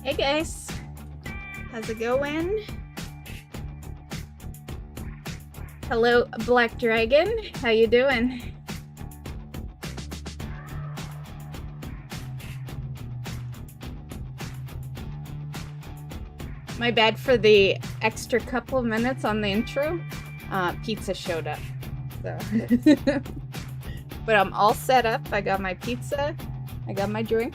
Hey guys, how's it going? Hello, Black Dragon. How you doing? My bad for the extra couple minutes on the intro. Pizza showed up. so. But I'm all set up. I got my pizza. I got my drink.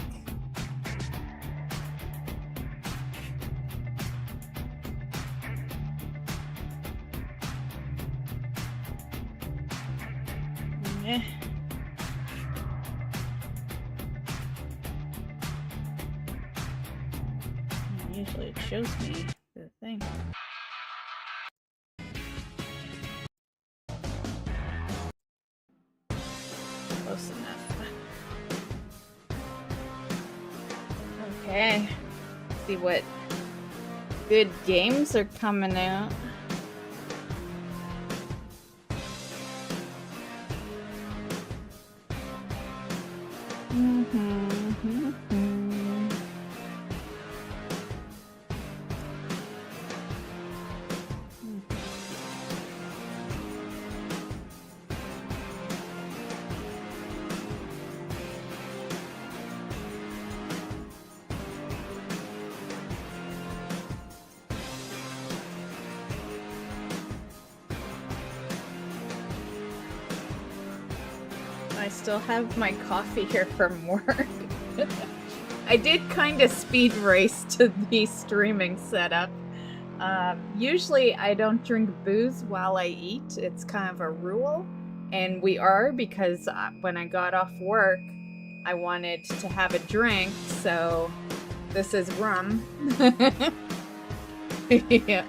Yeah. Usually it shows me the thing. Close enough. Okay. Let's see what good games are coming out. I still have my coffee here from work. I did kind of speed race to the streaming setup. Usually I don't drink booze while I eat. It's kind of a rule. And we are, because when I got off work, I wanted to have a drink. So this is rum. Yeah.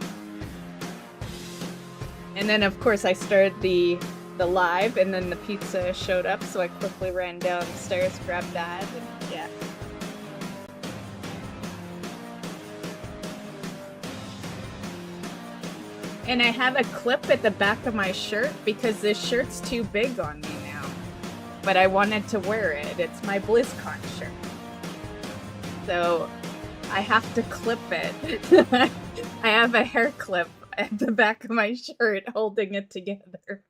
And then of course I started the live, and then the pizza showed up, so I quickly ran downstairs, grabbed that, and yeah. And I have a clip at the back of my shirt because this shirt's too big on me now. But I wanted to wear it. It's my BlizzCon shirt. So I have to clip it. I have a hair clip at the back of my shirt holding it together.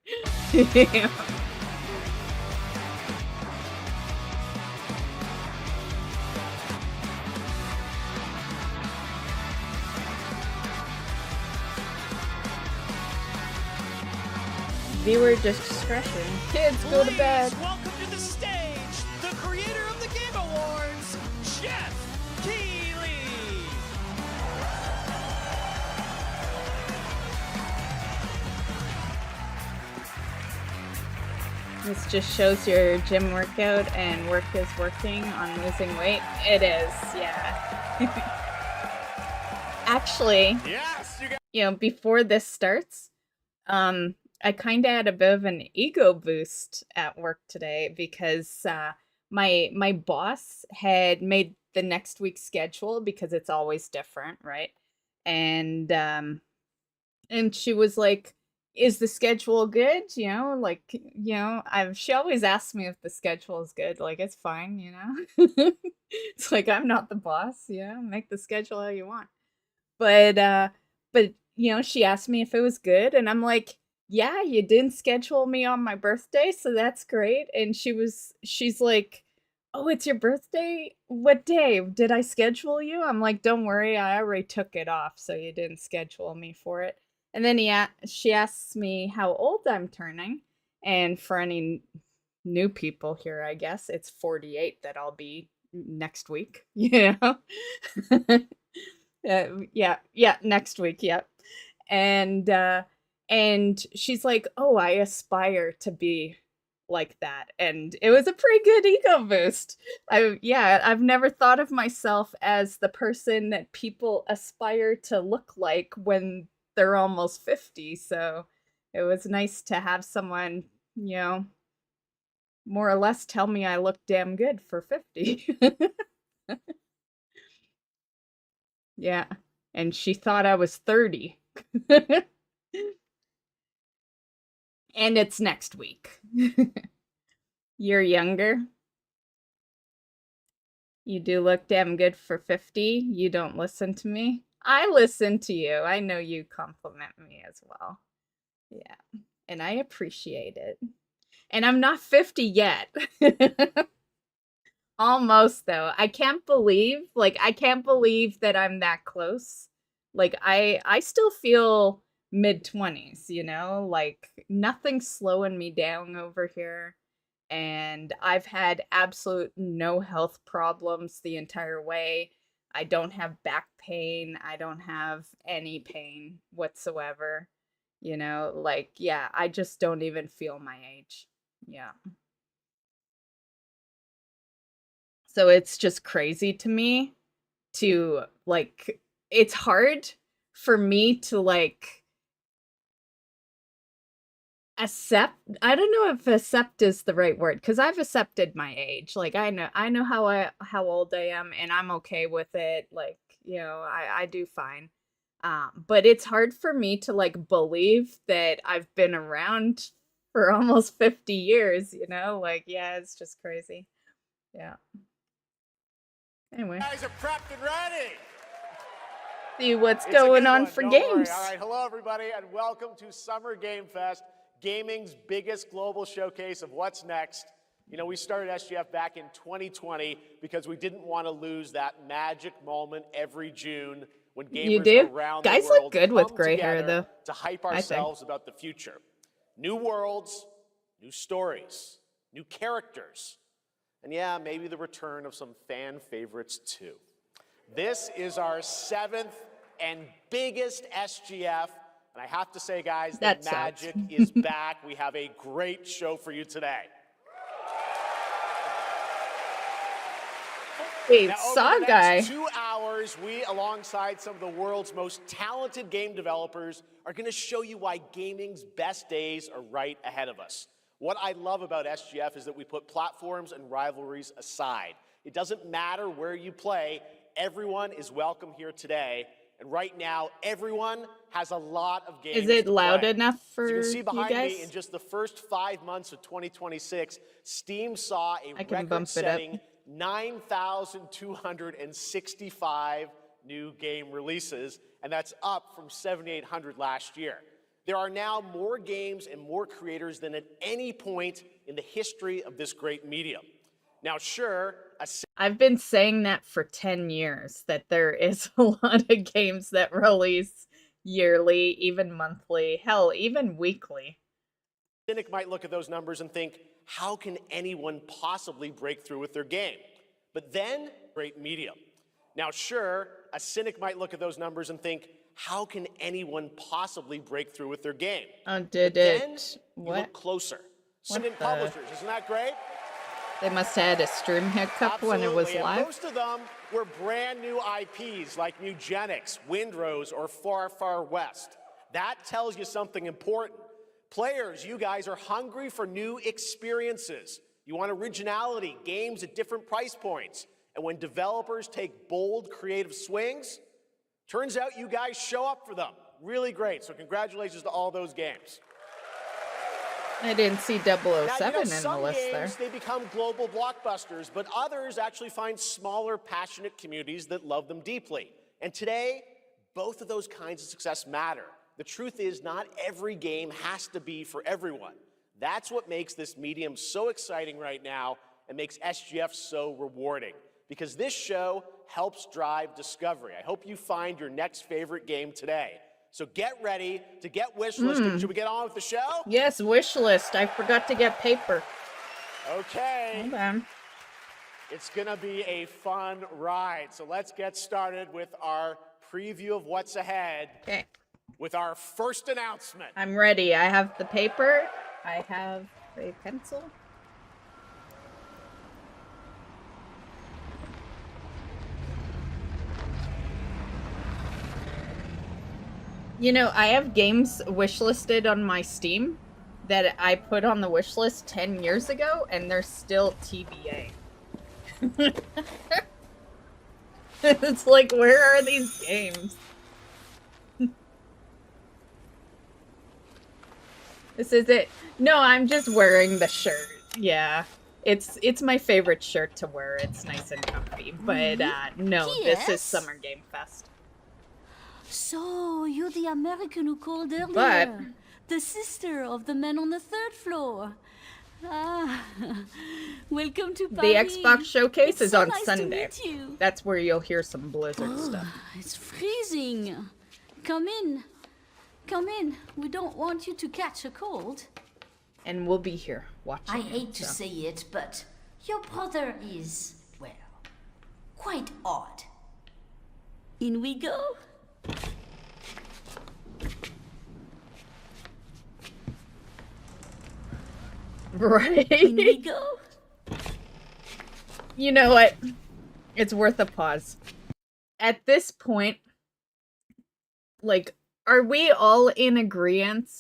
Yeah. Viewer discretion. Kids, go to bed. Welcome to the stage, the creator of the Game Awards, Jeff Keighley. This just shows your gym workout and work is working on losing weight. It is, yeah. Actually, Yes, before this starts, I kind of had a bit of an ego boost at work today because my boss had made the next week's schedule because it's always different, right? And she was like, "Is the schedule good?" She always asks me if the schedule is good. Like, it's fine, It's like, I'm not the boss, make the schedule how you want. But she asked me if it was good, and I'm like, yeah, you didn't schedule me on my birthday, so that's great. And she's like, "Oh, it's your birthday? What day? Did I schedule you?" I'm like, "Don't worry, I already took it off, so you didn't schedule me for it." And then she asks me how old I'm turning, and for any new people here, I guess it's 48 that I'll be next week, yeah, next week, yep. And she's like, "Oh, I aspire to be like that." And it was a pretty good ego boost. I've never thought of myself as the person that people aspire to look like when they're almost 50. So it was nice to have someone, more or less tell me I look damn good for 50. Yeah. And she thought I was 30. And it's next week. You're younger. You do look damn good for 50. You don't listen to me. I listen to you. I know you compliment me as well. Yeah. And I appreciate it. And I'm not 50 yet. Almost, though. I can't believe that I'm that close. Like, I still feel mid-20s, you know? Like, nothing's slowing me down over here. And I've had absolute no health problems the entire way. I don't have back pain. I don't have any pain whatsoever. You know, like, yeah, I just don't even feel my age. Yeah. So it's just crazy to me to, like, it's hard for me to, like, accept. I don't know if accept is the right word, because I've accepted my age. Like, I know how old I am, and I'm okay with it. Like, you know, I do fine. But it's hard for me to, like, believe that I've been around for almost 50 years, you know? Like, yeah, it's just crazy. Yeah. Anyway, Guys are prepped and ready. see what's It's a going good on one, for don't games. worry. All right, hello everybody, and welcome to Summer Game Fest, gaming's biggest global showcase of what's next. You know, we started SGF back in 2020 because we didn't want to lose that magic moment every June when You gamers do? around Guys the look world good with come gray hair, together though, to hype I think. ourselves about the future. New worlds, new stories, new characters, and yeah, maybe the return of some fan favorites too. This is our 7th and biggest SGF, and I have to say, guys, the magic is back. We have a great show for you today. Wait, Now, Saw over the Guy. next 2 hours, we, alongside some of the world's most talented game developers, are going to show you why gaming's best days are right ahead of us. What I love about SGF is that we put platforms and rivalries aside. It doesn't matter where you play, everyone is welcome here today. And right now, everyone has a lot of games Is it to loud play. enough for As you can see you behind guys? me, in just the first 5 months of 2026, Steam saw a I can bump it up. record-setting 9,265 new game releases, and that's up from 7,800 last year. There are now more games and more creators than at any point in the history of this great medium. Now, sure, I've been saying that for 10 years, that there is a lot of games that release yearly, even monthly, hell, even weekly. cynic might look at those numbers and think, how can anyone possibly break through with their game? But then, great medium. Now, sure, a cynic might look at those numbers and think, how can anyone possibly break through with their game? Oh, But did then it? you What? look closer. What Independent the? publishers, isn't that great? They must have had a stream hiccup when it was Absolutely, and live. most of them were brand new IPs like Nugenics, Windrose, or Far Far West. That tells you something important. Players, you guys are hungry for new experiences. You want originality, games at different price points. And when developers take bold, creative swings, turns out you guys show up for them. Really great. So congratulations to all those games. I didn't see 007 Now, in the some list games, there. they become global blockbusters, but others actually find smaller, passionate communities that love them deeply. And today, both of those kinds of success matter. The truth is, not every game has to be for everyone. That's what makes this medium so exciting right now and makes SGF so rewarding, because this show helps drive discovery. I hope you find your next favorite game today. So get ready to get wishlisted. Should we get on with the show? Yes, wish list. I forgot to get paper. Okay. Hold on. It's going to be a fun ride. So let's get started with our preview of what's ahead Okay. with our first announcement. I'm ready. I have the paper. I have a pencil. You know, I have games wishlisted on my Steam that I put on the wish list 10 years ago, and they're still TBA. It's like, where are these games? This is it. No, I'm just wearing the shirt. Yeah. It's my favorite shirt to wear. It's nice and comfy. But no, this is Summer Game Fest. So, you're the American who called earlier. But the sister of the man on the 3rd floor. Ah, welcome to the Paris. Xbox Showcase It's is so on nice Sunday. To meet you. That's where you'll hear some Blizzard stuff. It's freezing. Come in. Come in. We don't want you to catch a cold. And we'll be here watching. I hate to say it, but your brother is, well, quite odd. In we go. Right. In we go. You know what? It's worth a pause. At this point, like, are we all in agreement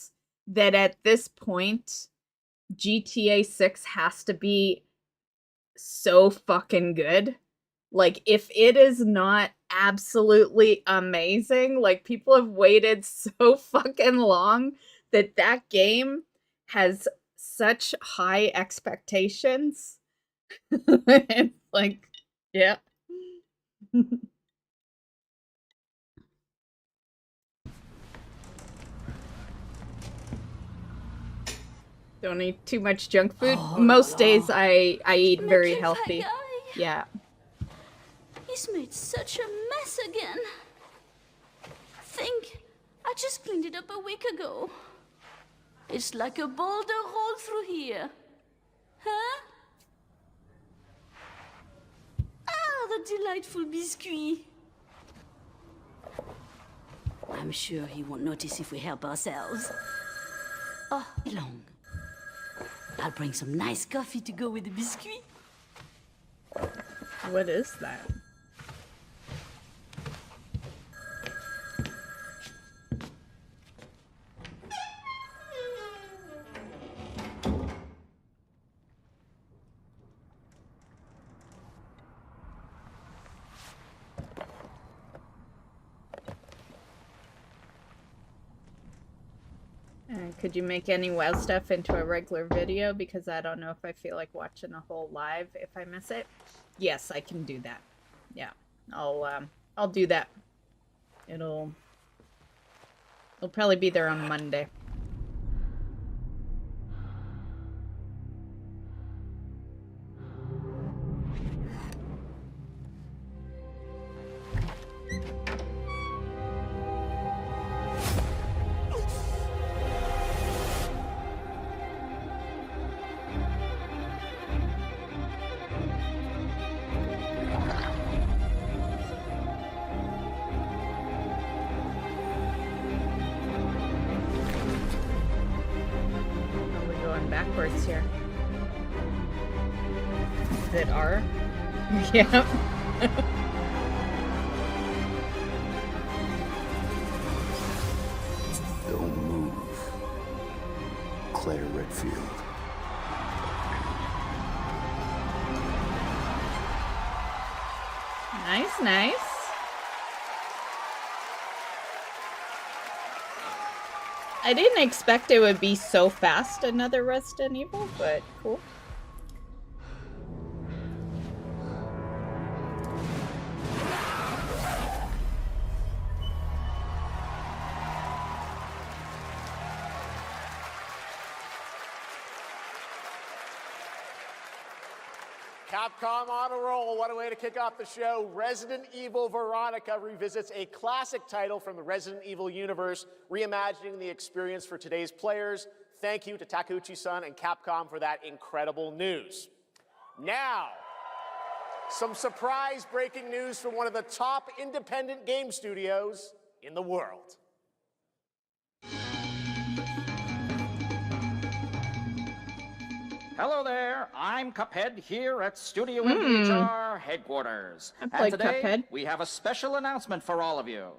that at this point, GTA 6 has to be so fucking good? Like, if it is not absolutely amazing, like, people have waited so fucking long that that game has such high expectations. It's like, yeah. Don't eat too much junk food. Most days I eat very healthy. Yeah. He's made such a mess again. Think, I just cleaned it up a week ago. It's like a boulder rolled through here. Huh? Ah, the delightful biscuit. I'm sure he won't notice if we help ourselves. Oh, long. I'll bring some nice coffee to go with the biscuit. What is that? Could you make any WoW stuff into a regular video? Because I don't know if I feel like watching a whole live if I miss it. Yes, I can do that. Yeah, I'll do that. It'll probably be there on Monday. Backwards here. Is it R? Yep. Don't move. Claire Redfield. Nice, nice. I didn't expect it would be so fast, another Resident Evil, but cool. Capcom on a roll. What a way to kick off the show. Resident Evil Veronica revisits a classic title from the Resident Evil universe, reimagining the experience for today's players. Thank you to Takeuchi-san and Capcom for that incredible news. Now, some surprise breaking news from one of the top independent game studios in the world. Hello there, I'm Cuphead here at Studio MDHR headquarters. I played today, Cuphead. we have a special announcement for all of you.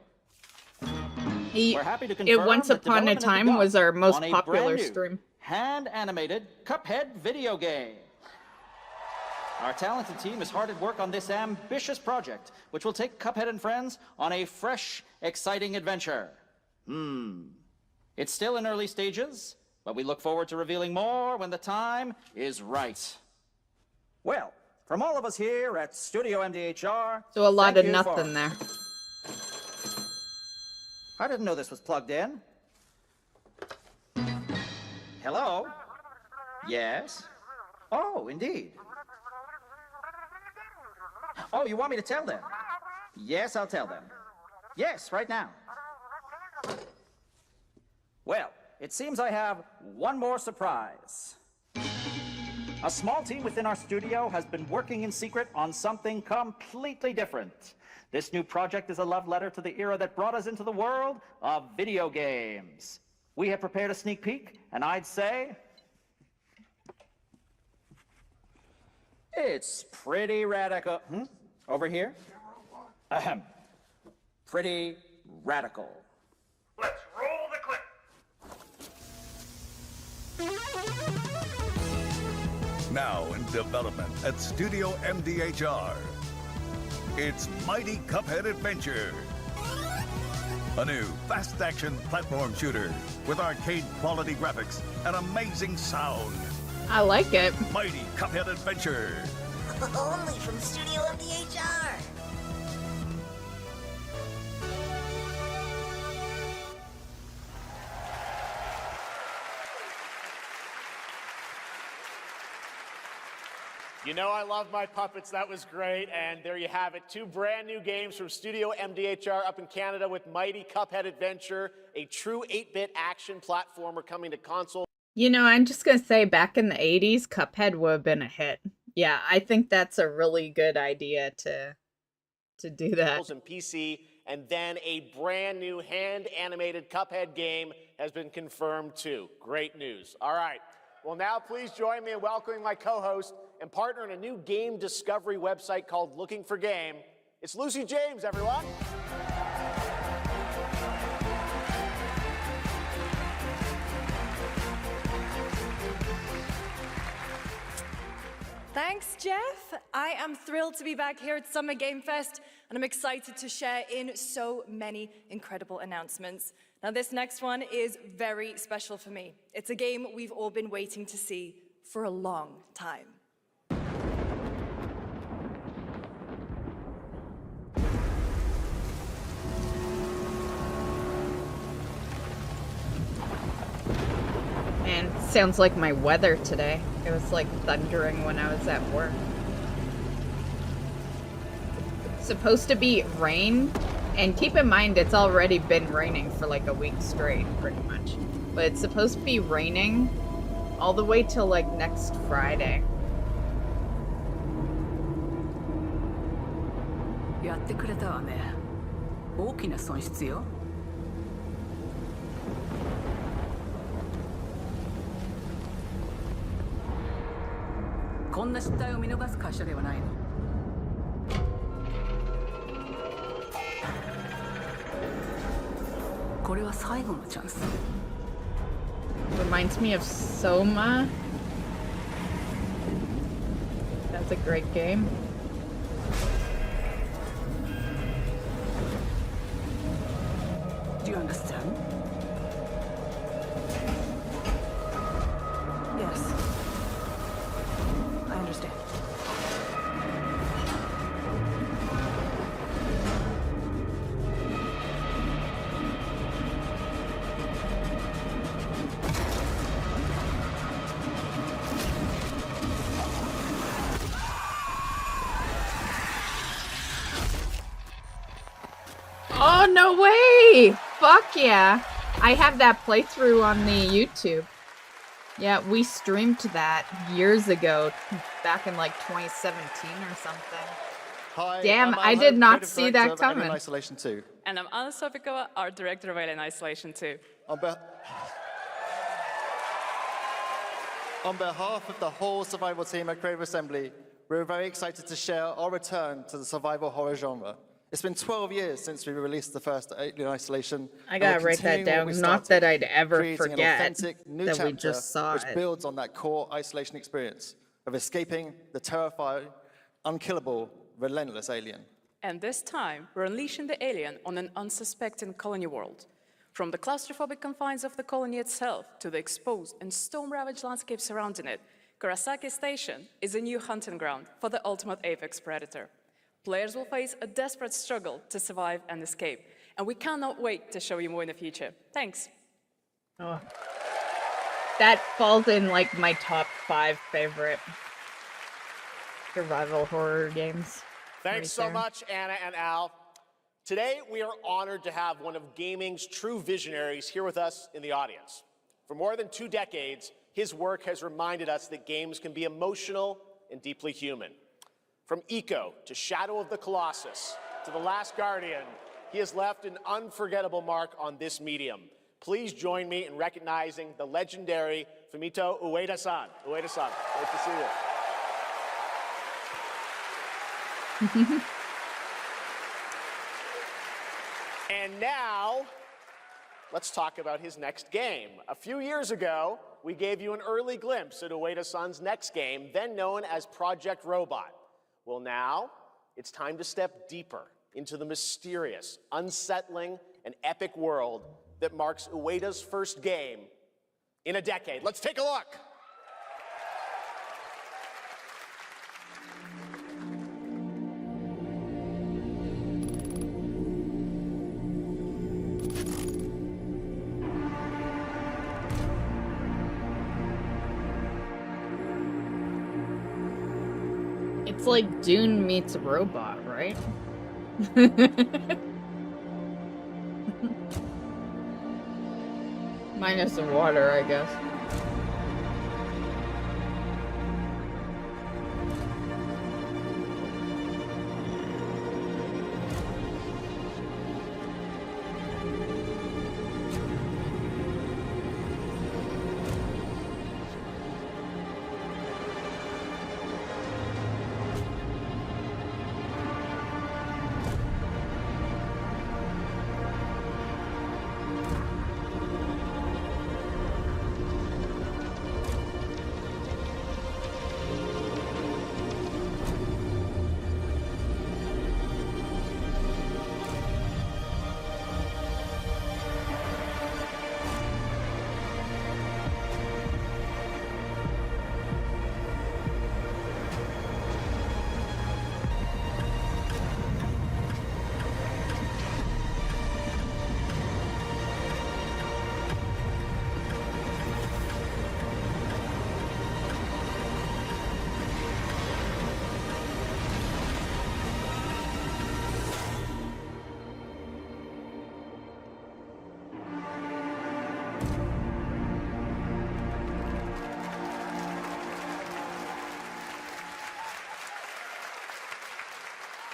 We're happy to it confirm Once that Upon a development has Time begun was our most on a popular brand new stream. hand-animated Cuphead video game. Our talented team is hard at work on this ambitious project, which will take Cuphead and friends on a fresh, exciting adventure. It's still in early stages, but we look forward to revealing more when the time is right. Well, from all of us here at Studio MDHR, So a lot thank of you nothing there. I didn't know this was plugged in. Hello? Yes? Oh, indeed. Oh, you want me to tell them? Yes, I'll tell them. Yes, right now. Well, it seems I have one more surprise. A small team within our studio has been working in secret on something completely different. This new project is a love letter to the era that brought us into the world of video games. We have prepared a sneak peek, and I'd say it's pretty radical. Over here? Ahem. Pretty radical. Let's roll the clip. Now in development at Studio MDHR. It's Mighty Cuphead Adventure. A new fast-action platform shooter with arcade-quality graphics and amazing sound. I like it. Mighty Cuphead Adventure. Only from Studio MDHR. You know I love my puppets. That was great. And there you have it. 2 brand new games from Studio MDHR up in Canada with Mighty Cuphead Adventure, a true 8-bit action platformer coming to console. You know, I'm just going to say back in the 80s, Cuphead would have been a hit. Yeah, I think that's a really good idea to do that. And PC, and then a brand new hand-animated Cuphead game has been confirmed too. Great news. All right. Well, now please join me in welcoming my co-host and partner in a new game discovery website called Looking for Game. It's Lucy James, everyone. Thanks, Jeff. I am thrilled to be back here at Summer Game Fest, and I'm excited to share in so many incredible announcements. Now, this next one is very special for me. It's a game we've all been waiting to see for a long time. Man, sounds like my weather today. It was like thundering when I was at work. Supposed to be rain, and keep in mind it's already been raining for like a week straight, pretty much. But it's supposed to be raining all the way till like next Friday. やってくれたわね。大きな損失よ。こんな失態を見逃す会社ではないの。これは最後のチャンス。Reminds me of Soma. That's a great game. Do you understand? Yes. I understand. Oh, no way! Fuck yeah! I have that playthrough on the YouTube. Yeah, we streamed that years ago, back in like 2017 or something. Hi, Damn, I'm I Alho, did not creative see director that of Alien coming. Isolation 2. And I'm Anna Sofikova, art director of Alien Isolation 2. On behalf of the whole survival team at Creative Assembly, we're very excited to share our return to the survival horror genre. It's been 12 years since we released the first Alien Isolation. I gotta write that down. Not that I'd ever creating an forget authentic new that we chapter just saw which it. builds on that core isolation experience of escaping the terrifying, unkillable, relentless alien. And this time, we're unleashing the alien on an unsuspecting colony world. From the claustrophobic confines of the colony itself to the exposed and storm-ravaged landscape surrounding it, Kurosaki Station is a new hunting ground for the ultimate apex predator. Players will face a desperate struggle to survive and escape, and we cannot wait to show you more in the future. Thanks. Oh. That falls in like my top 5 favorite survival horror games. Thanks right so there. much, Anna and Al. Today, we are honored to have one of gaming's true visionaries here with us in the audience. For more than 2 decades, his work has reminded us that games can be emotional and deeply human. From Eco to Shadow of the Colossus to The Last Guardian, he has left an unforgettable mark on this medium. Please join me in recognizing the legendary Fumito Ueda-san. Ueda-san, great to see you. And now, let's talk about his next game. A few years ago, we gave you an early glimpse at Ueda-san's next game, then known as Project Robot. Well, now, it's time to step deeper into the mysterious, unsettling, and epic world that marks Ueda's first game in a decade. Let's take a look. It's like Dune meets a robot, right? Minus the water, I guess.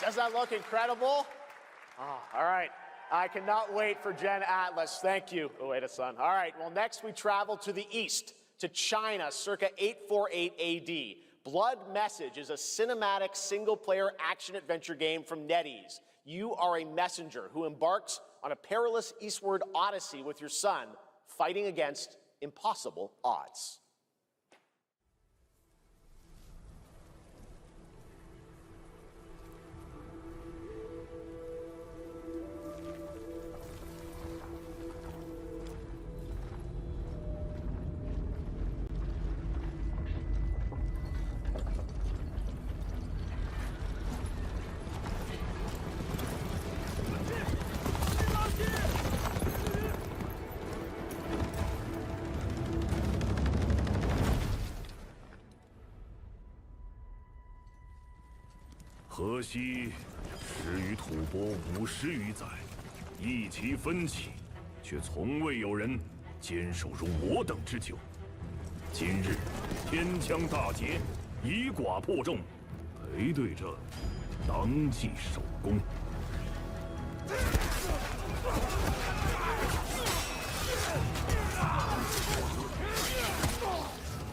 Does that look incredible? Oh, all right. I cannot wait for Gen Atlas. Thank you, Ueda-san. All right, well, next we travel to the east, to China, circa 848 AD. Blood Message is a cinematic single-player action-adventure game from NetEase. You are a messenger who embarks on a perilous eastward odyssey with your son, fighting against impossible odds.河西始于吐蕃50余载，一齐分起，却从未有人坚守如我等之久。今日天枪大捷，以寡破众，陪对着当即首功。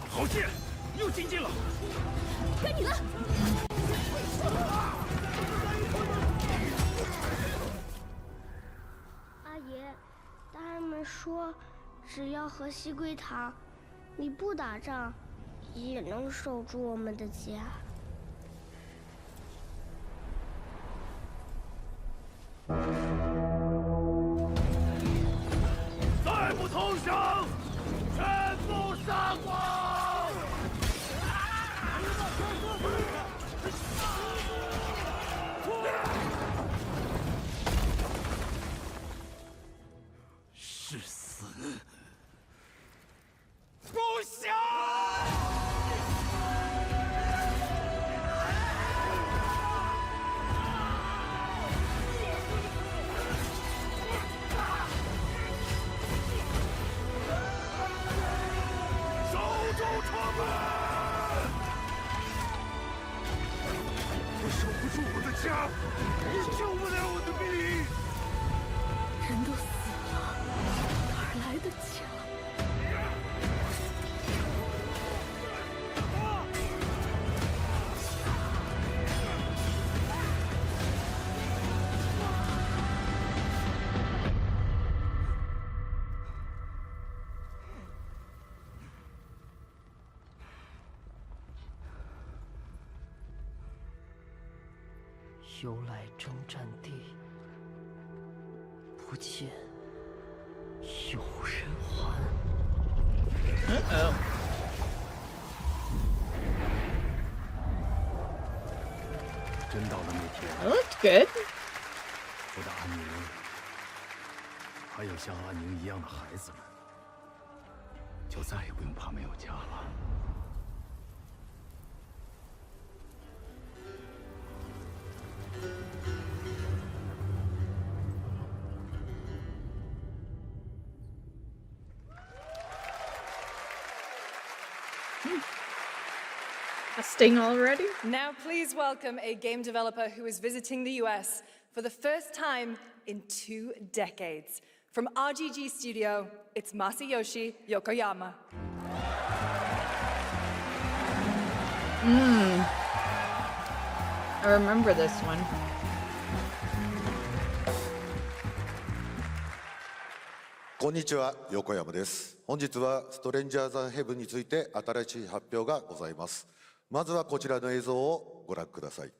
好剑，又精进了。该你了。阿爷，大人们说，只要和西归堂，你不打仗，也能守住我们的家。再不投降，全部杀光！是死不降！我守不住我的家，救不了我的兵。人都死了，哪儿来的家？由来征战地，不见有人还。真到了那天， That looked good. 我的安宁，还有像安宁一样的孩子们，就再也不用怕没有家了。A sting already? Now please welcome a game developer who is visiting the US for the first time in 2 decades. From RGG Studio, it's Masayoshi Yokoyama. I remember this one. こんにちは、横山です。本日はストレンジャーズ・ヘブンについて新しい発表がございます。まずはこちらの映像をご覧ください。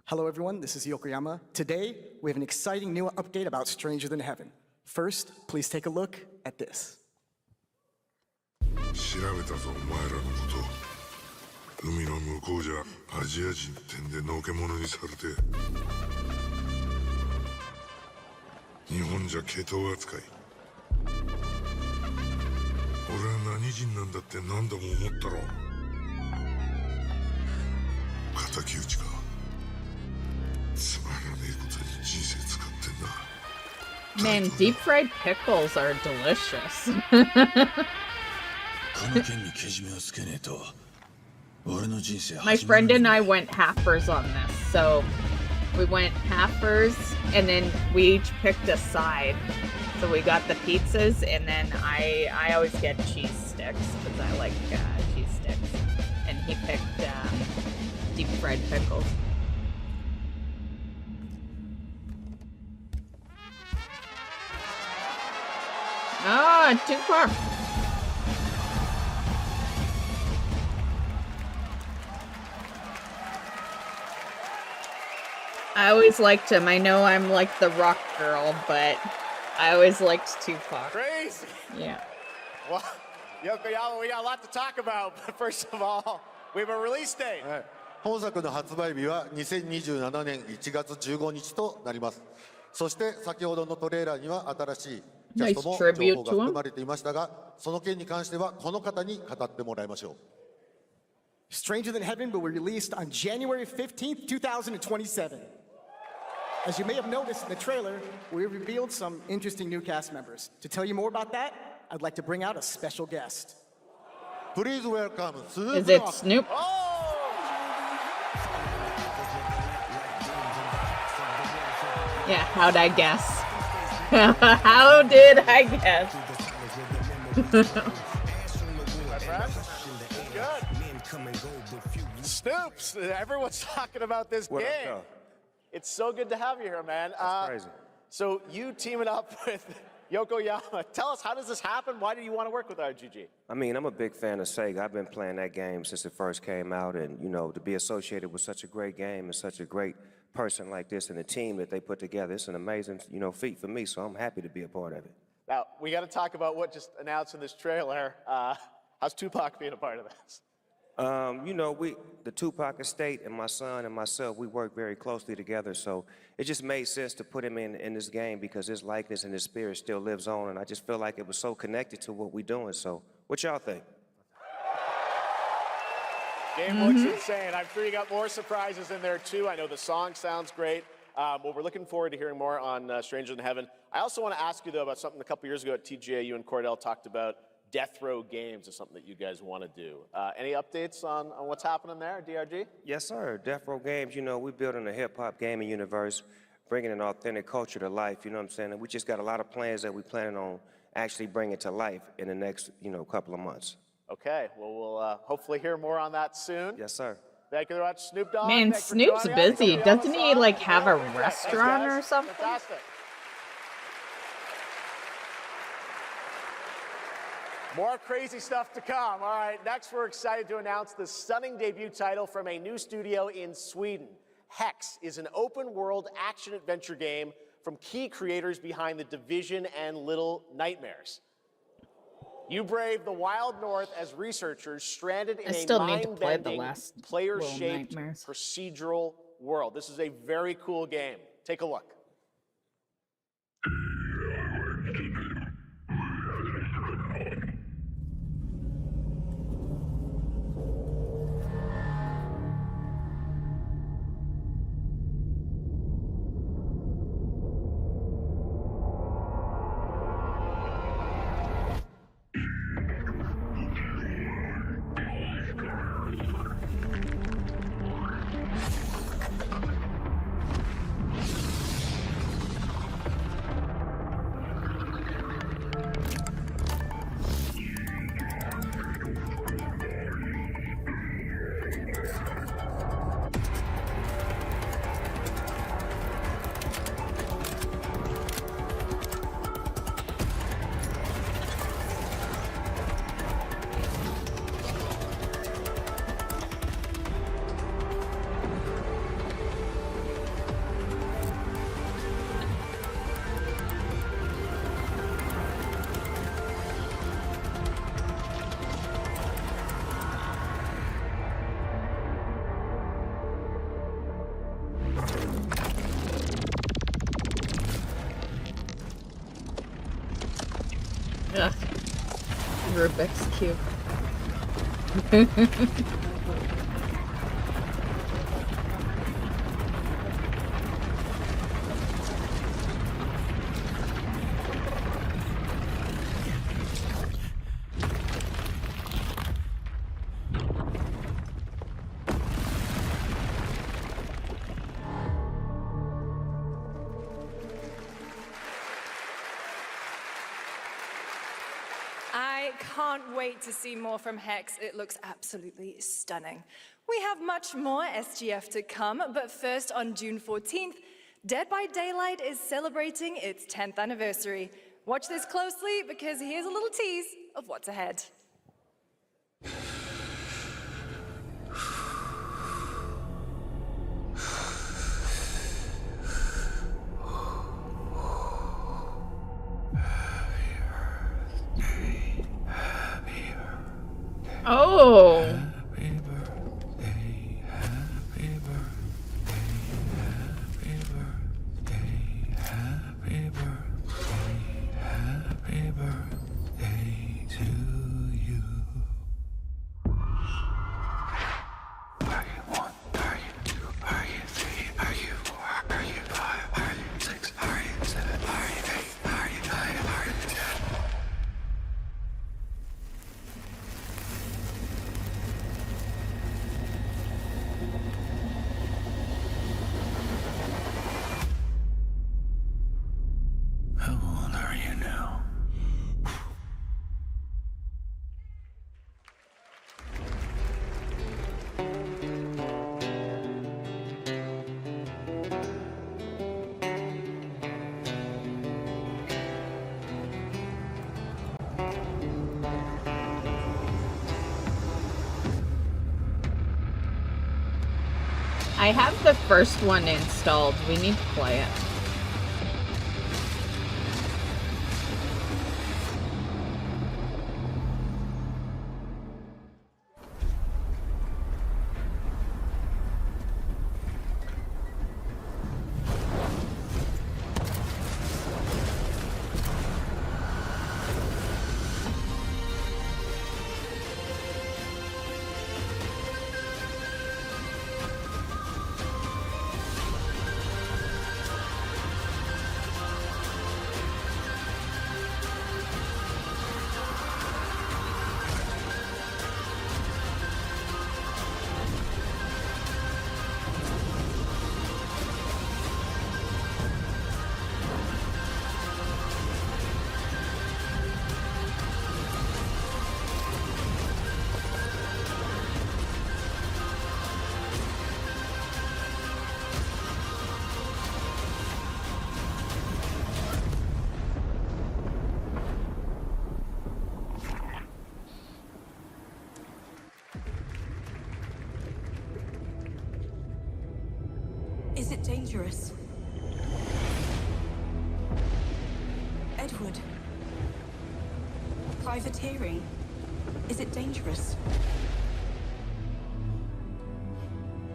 Hello everyone, this is Yokoyama. Today, we have an exciting new update about Stranger Than Heaven. First, please take a look at this. 調べたぞ、お前らのこと。海の向こうじゃアジア人ってんでのけ者にされて、日本じゃ毛頭扱い。俺は何人なんだって何度も思ったろ。敵討ちか。つまらねえことに人生使ってんだ。Man, deep fried pickles are delicious. My friend and I went halfers on this, so we went halfers and then we each picked a side. So we got the pizzas and then I always get cheese sticks because I like cheese sticks. And he picked deep fried pickles. Ah, too far. I always liked him. I know I'm like the rock girl, but I always liked Tupac. Crazy. Yeah. Well, Yokoyama, we got a lot to talk about. But first of all, we have a release date. 本作の発売日は2027年1月15日となります。そして先ほどのトレーラーには新しいキャストも情報が含まれていましたが、その件に関してはこの方に語ってもらいましょう。Stranger Than Heaven will be released on January 15th, 2027. As you may have noticed in the trailer, we revealed some interesting new cast members. To tell you more about that, I'd like to bring out a special guest. Please welcome Snoop. Is it Snoop? Yeah, how'd I guess? How did I guess? Snoops! Everyone's talking about this game. It's so good to have you here, man. That's crazy. So you teaming up with Yokoyama. Tell us, how does this happen? Why do you want to work with RGG? I mean, I'm a big fan of Sega. I've been playing that game since it first came out, and you know, to be associated with such a great game and such a great person like this and the team that they put together, it's an amazing, you know, feat for me. So I'm happy to be a part of it. Now we got to talk about what just announced in this trailer. How's Tupac being a part of this? You know, the Tupac estate and my son and myself, we work very closely together, so it just made sense to put him in this game because his likeness and his spirit still lives on, and I just feel like it was so connected to what we're doing. So, what y'all think? Game looks insane. I'm sure you got more surprises in there too. I know the song sounds great. Well, we're looking forward to hearing more on Stranger Than Heaven. I also want to ask you though about something a couple years ago at TGA you and Cordell talked about Death Row Games is something that you guys want to do. Any updates on what's happening there, DRG? Yes, sir. Death Row Games, you know, we're building a hip-hop gaming universe, bringing an authentic culture to life, you know what I'm saying? And we just got a lot of plans that we're planning on actually bringing to life in the next, couple of months. Okay, well, we'll hopefully hear more on that soon. Yes, sir. Thank you very much, Snoop Dogg. Man, Thanks for Snoop's joining us. busy. Doesn't he like have a restaurant or Thanks, guys. something? Fantastic. More crazy stuff to come. All right, next we're excited to announce the stunning debut title from a new studio in Sweden. Hex is an open-world action-adventure game from key creators behind The Division and Little Nightmares. You brave the wild north as researchers stranded in a mind-bending, player-shaped procedural world. This is a very cool game. Take a look. Ugh. Rubik's Cube. I can't wait to see more from Hex. It looks absolutely stunning. We have much more SGF to come, but first on June 14th, Dead by Daylight is celebrating its 10th anniversary. Watch this closely because here's a little tease of what's ahead. Oh. I have the first one installed. We need to play it. dangerous. Edward. Privateering. Is it dangerous?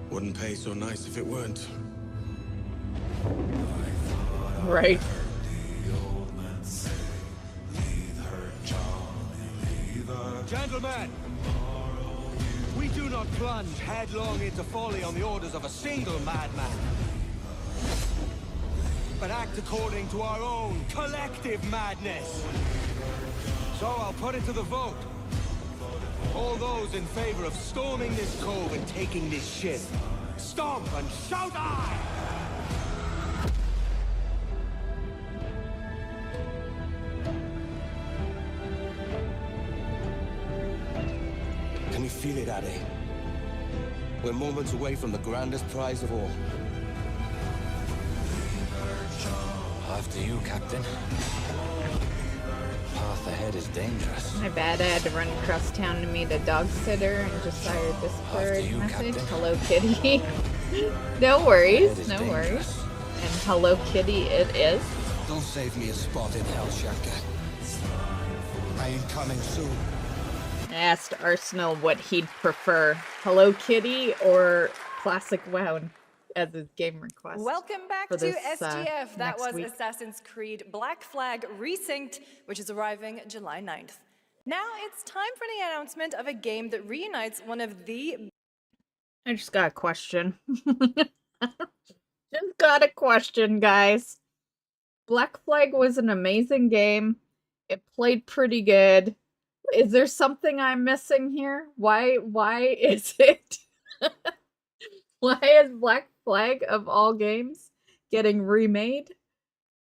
Wouldn't pay so nice if it weren't. Right. Gentlemen, we do not plunge headlong into folly on the orders of a single madman, but act according to our own collective madness. So I'll put it to the vote. All those in favor of storming this cove and taking this ship, stomp and shout aye! Can you feel it, Addy? We're moments away from the grandest prize of all. After you, Captain. Path ahead is dangerous. My bad, I had to run across town to meet a dog sitter and just saw your Discord message. Captain. Hello, kitty. No worries, no worries. And hello, kitty, it is. Don't save me a spot in hell, Shaka. I ain't coming soon. I asked Arsenal what he'd prefer, Hello Kitty or Classic WoW as his game request. Welcome back for to this, SGF. That next was week. Assassin's Creed Black Flag Resynced, which is arriving July 9th. Now it's time for the announcement of a game that reunites one of the... I just got a question. Just got a question, guys. Black Flag was an amazing game. It played pretty good. Is there something I'm missing here? Why is it? Why is Black Flag of all games getting remade?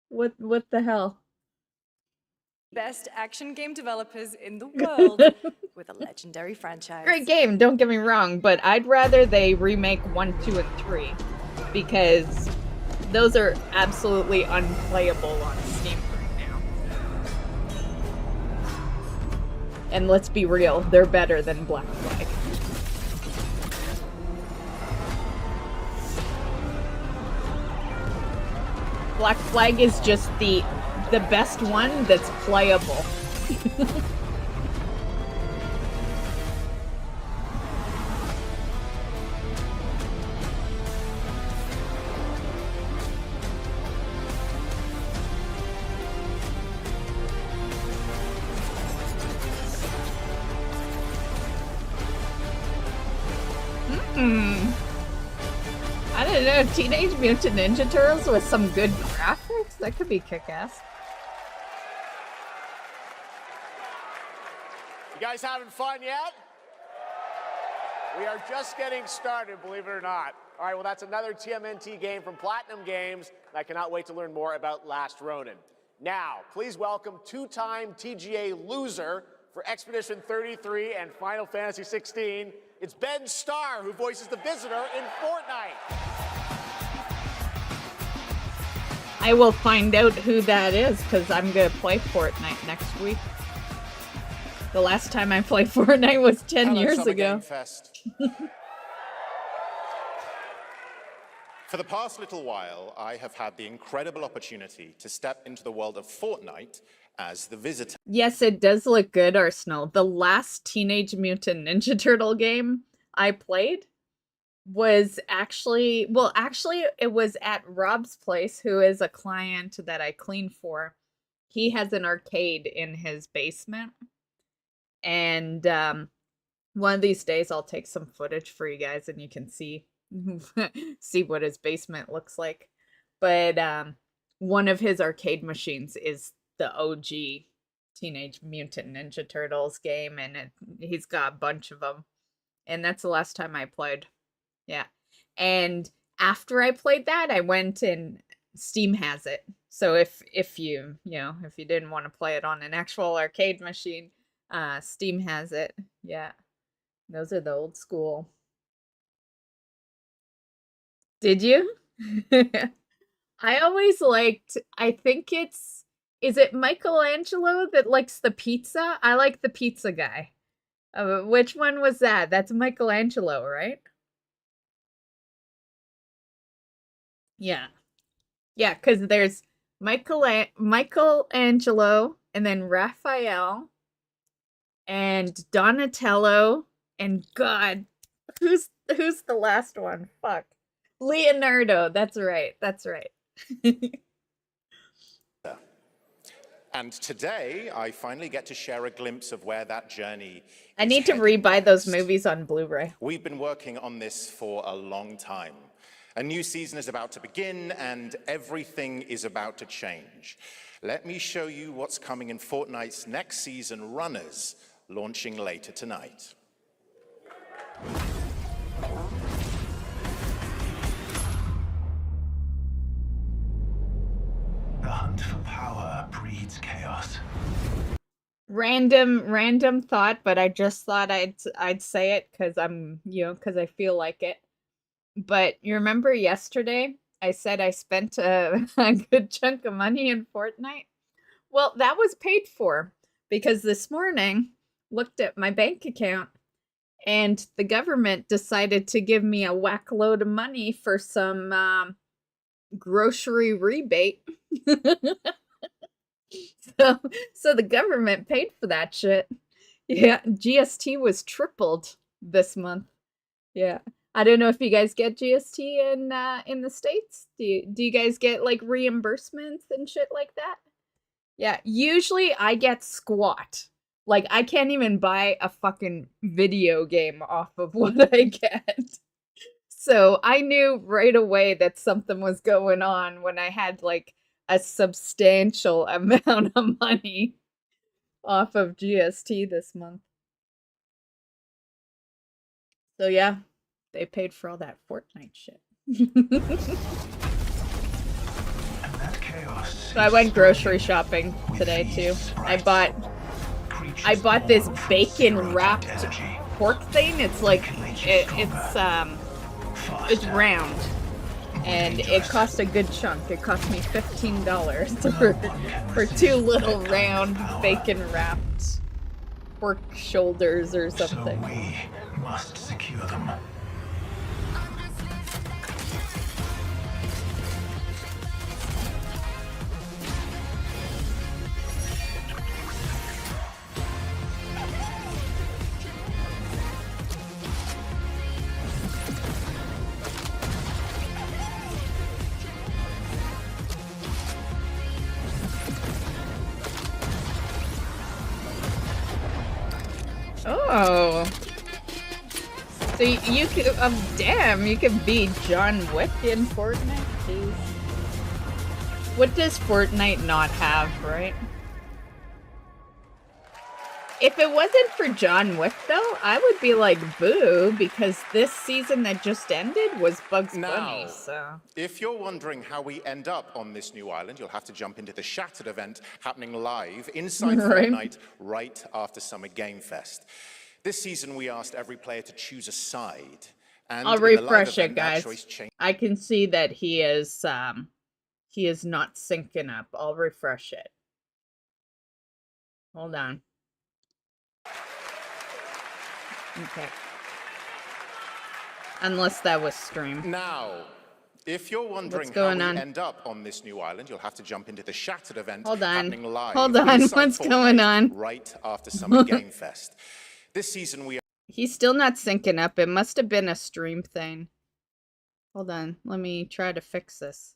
What the hell? best action game developers in the world with a legendary franchise. Great game, don't get me wrong, but I'd rather they remake 1, 2, and 3 because those are absolutely unplayable on Steam right now. And let's be real, they're better than Black Flag. Black Flag is just the best one that's playable. I don't know, Teenage Mutant Ninja Turtles with some good graphics? That could be kick-ass. You guys having fun yet? We are just getting started, believe it or not. All right, well, that's another TMNT game from Platinum Games. I cannot wait to learn more about Last Ronin. Now, please welcome two-time TGA loser for Expedition 33 and Final Fantasy 16. It's Ben Starr, who voices the Visitor in Fortnite. I will find out who that is, because I'm going to play Fortnite next week. The last time I played Fortnite was 10 years Summer ago. Game Fest. For the past little while, I have had the incredible opportunity to step into the world of Fortnite as the Visitor. Yes, it does look good, Arsenal. The last Teenage Mutant Ninja Turtle game I played was actually, well, actually it was at Rob's place, who is a client that I clean for. He has an arcade in his basement. And one of these days I'll take some footage for you guys and you can see see what his basement looks like. But one of his arcade machines is the OG Teenage Mutant Ninja Turtles game, and he's got a bunch of them. And that's the last time I played. Yeah. And after I played that, I went and Steam has it. So if you didn't want to play it on an actual arcade machine, Steam has it. Yeah. Those are the old school. Did you? I always liked, I think is it Michelangelo that likes the pizza? I like the pizza guy. Which one was that? That's Michelangelo, right? Yeah. Yeah, because there's Michelangelo, and then Raphael, and Donatello, and God, who's the last one? Fuck. Leonardo. That's right. That's right. And today, I finally get to share a glimpse of where that journey I is need to heading rebuy those next. movies on Blu-ray. We've been working on this for a long time. A new season is about to begin, and everything is about to change. Let me show you what's coming in Fortnite's next season, Runners, launching later tonight. The hunt for power breeds chaos. Random thought, but I just thought I'd say it because I'm, because I feel like it. But you remember yesterday I said I spent a good chunk of money in Fortnite? Well, that was paid for because this morning looked at my bank account and the government decided to give me a whack load of money for some grocery rebate. So the government paid for that shit. Yeah, GST was tripled this month. Yeah. I don't know if you guys get GST in the States. Do you guys get like reimbursements and shit like that? Yeah, usually I get squat. Like I can't even buy a fucking video game off of what I get. So I knew right away that something was going on when I had like a substantial amount of money off of GST this month. So yeah, they paid for all that Fortnite shit. So I went grocery shopping today too. I bought this bacon wrapped pork thing. It's like it's round. And it cost a good chunk. It cost me $15 for two little round bacon wrapped pork shoulders or something. So we must secure them. Oh. So you could, damn, you could be John Wick in Fortnite? Jeez. What does Fortnite not have, right? If it wasn't for John Wick, though, I would be like, boo, because this season that just ended was Bugs Bunny, so... If you're wondering how we end up on this new island, you'll have to jump into the Shattered event happening live inside Fortnite right after Summer Game Fest. This season, we asked every player to choose a side. And I'll refresh it, guys. I can see that he is not syncing up. I'll refresh it. Hold on. Okay. Unless that was stream. Now, if you're wondering how we end up on this new island, you'll have to jump into the Shattered event happening live. Hold on, what's going on? Right after Summer Game Fest. This season we are... He's still not syncing up. It must have been a stream thing. Hold on, let me try to fix this.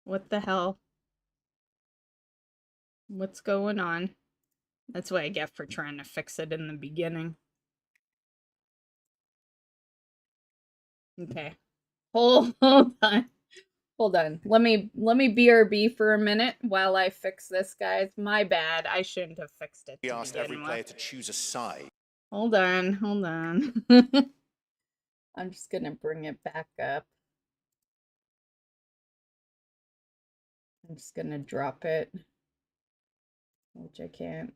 What the hell? What's going on? That's what I get for trying to fix it in the beginning. Okay. Hold on. Hold on. Let me BRB for a minute while I fix this, guys. My bad. I shouldn't have fixed it. We asked every player to choose a side. Hold on. I'm just gonna bring it back up. I'm just gonna drop it. Which I can't.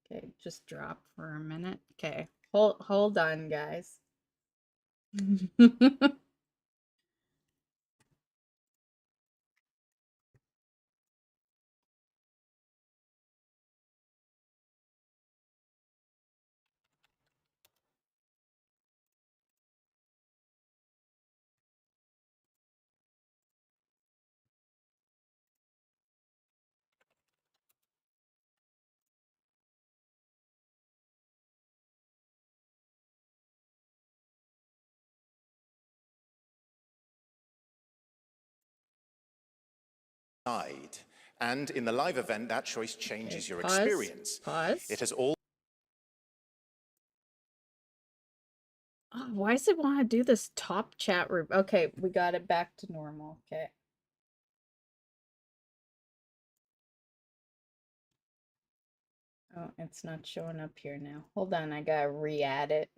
Okay, just drop for a minute. Okay. Hold on, guys. side. And in the live event, that choice changes your Pause. experience. Pause. It has all. Oh, why does it want to do this top chat room? Okay, we got it back to normal. Okay. Oh, it's not showing up here now. Hold on, I gotta re-add it.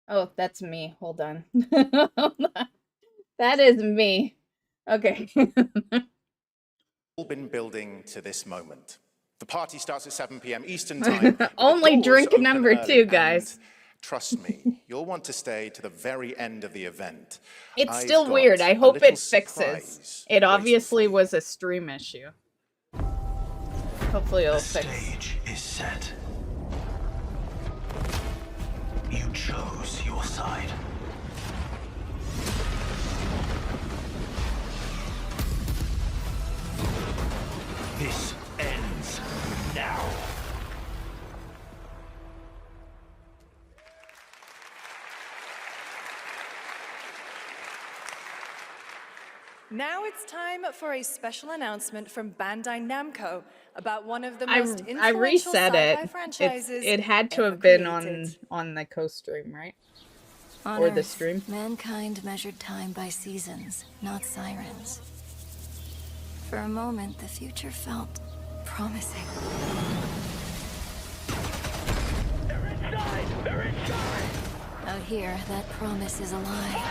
Oh, that's me. Hold on. Hold on. That is me. Okay. All been building to this moment. The party starts at 7 p.m. Eastern time. Only The doors drink open number early, 2, guys. and trust me, you'll want to stay to the very end of the event. It's I've still got weird. I a hope little it fixes. surprise It obviously was a stream issue. Hopefully it'll fix. The stage is set. You chose your side. This ends now. Now it's time for a special announcement from Bandai Namco about one of the most I influential reset sci-fi it. franchises It had to ever have been created. on the co-stream, right? On Or the Earth, stream. mankind measured time by seasons, not sirens. For a moment, the future felt promising. Out here, that promise is a lie.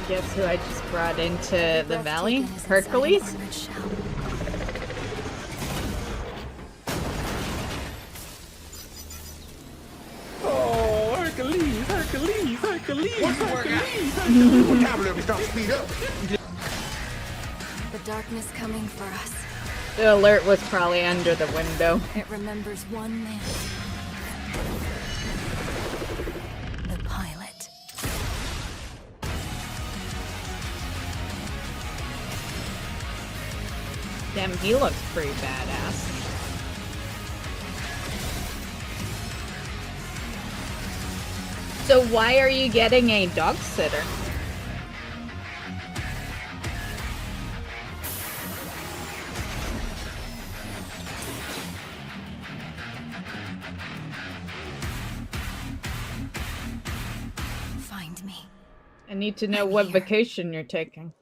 Guess who I just brought into the valley? Hercules? Oh, Hercules, Hercules, Hercules, Hercules. Vocabulary start to speed up. The darkness coming for us. The alert was probably under the window. It remembers one man. The pilot. Damn, he looks pretty badass. So why are you getting a dog sitter? Find me. I need to know what vacation you're taking.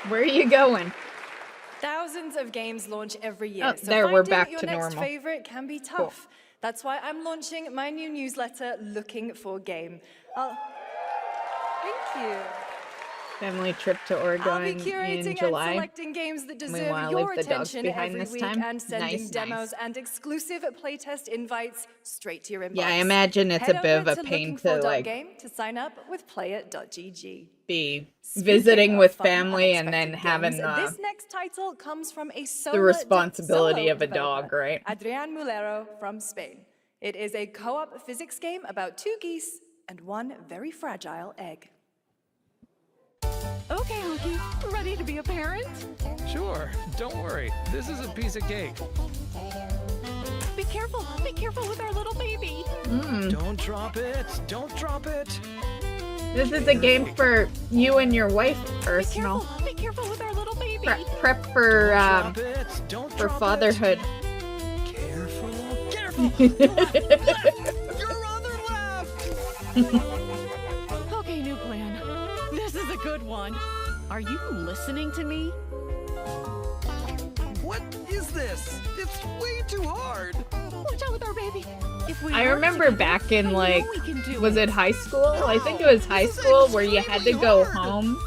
Where are you going? Thousands of games launch every year, Oh, so there, we're finding back your to next normal. favorite can be tough. That's why I'm launching my new newsletter, Looking for Game. Thank you. Family trip to I'll be Oregon curating in and July. selecting games that deserve Meanwhile, your leave the dogs attention behind every this week time. and sending Nice, demos and exclusive playtest invites straight to your inbox. Yeah, I imagine it's Head a bit over of a to pain to like lookingfor.game to sign up with play.it.gg. be Speaking visiting of with fun, family and then unexpected having games, this next title comes from a the responsibility solo of a dog, developer, right? Adrian Mulero from Spain. It is a co-op physics game about 2 geese and 1 very fragile egg. Okay, Honky, ready to be a parent? Sure, don't worry. This is a piece of cake. Be careful with our little baby. Don't drop it, don't drop it. This is a game for you and your wife, personal. Be careful with our little baby. Prep for Don't for drop fatherhood. Careful, your other left. Okay, new plan. This is a good one. Are you listening to me? What is this? It's way too hard. Watch out with our baby. If we I work remember together, back in I know like, we can do was it high school? I think it was high school where you had to go home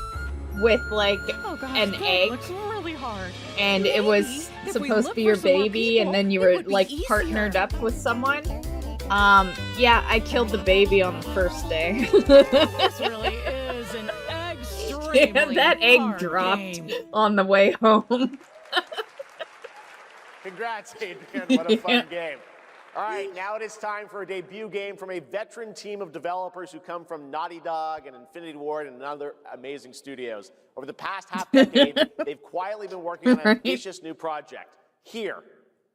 with like Oh gosh, an that egg, looks really hard. and it was If we supposed to look be your for some more baby, and people, then you it were would be like easier. partnered up with someone. Yeah, I killed the baby on the first day. This really is an extreme Yeah, that egg dropped on the way home. Congrats, Adrian. What a fun game. All right, now it is time for a debut game from a veteran team of developers who come from Naughty Dog and Infinity Ward and other amazing studios. Over the past half-decade, they've quietly been working on an ambitious new project. Here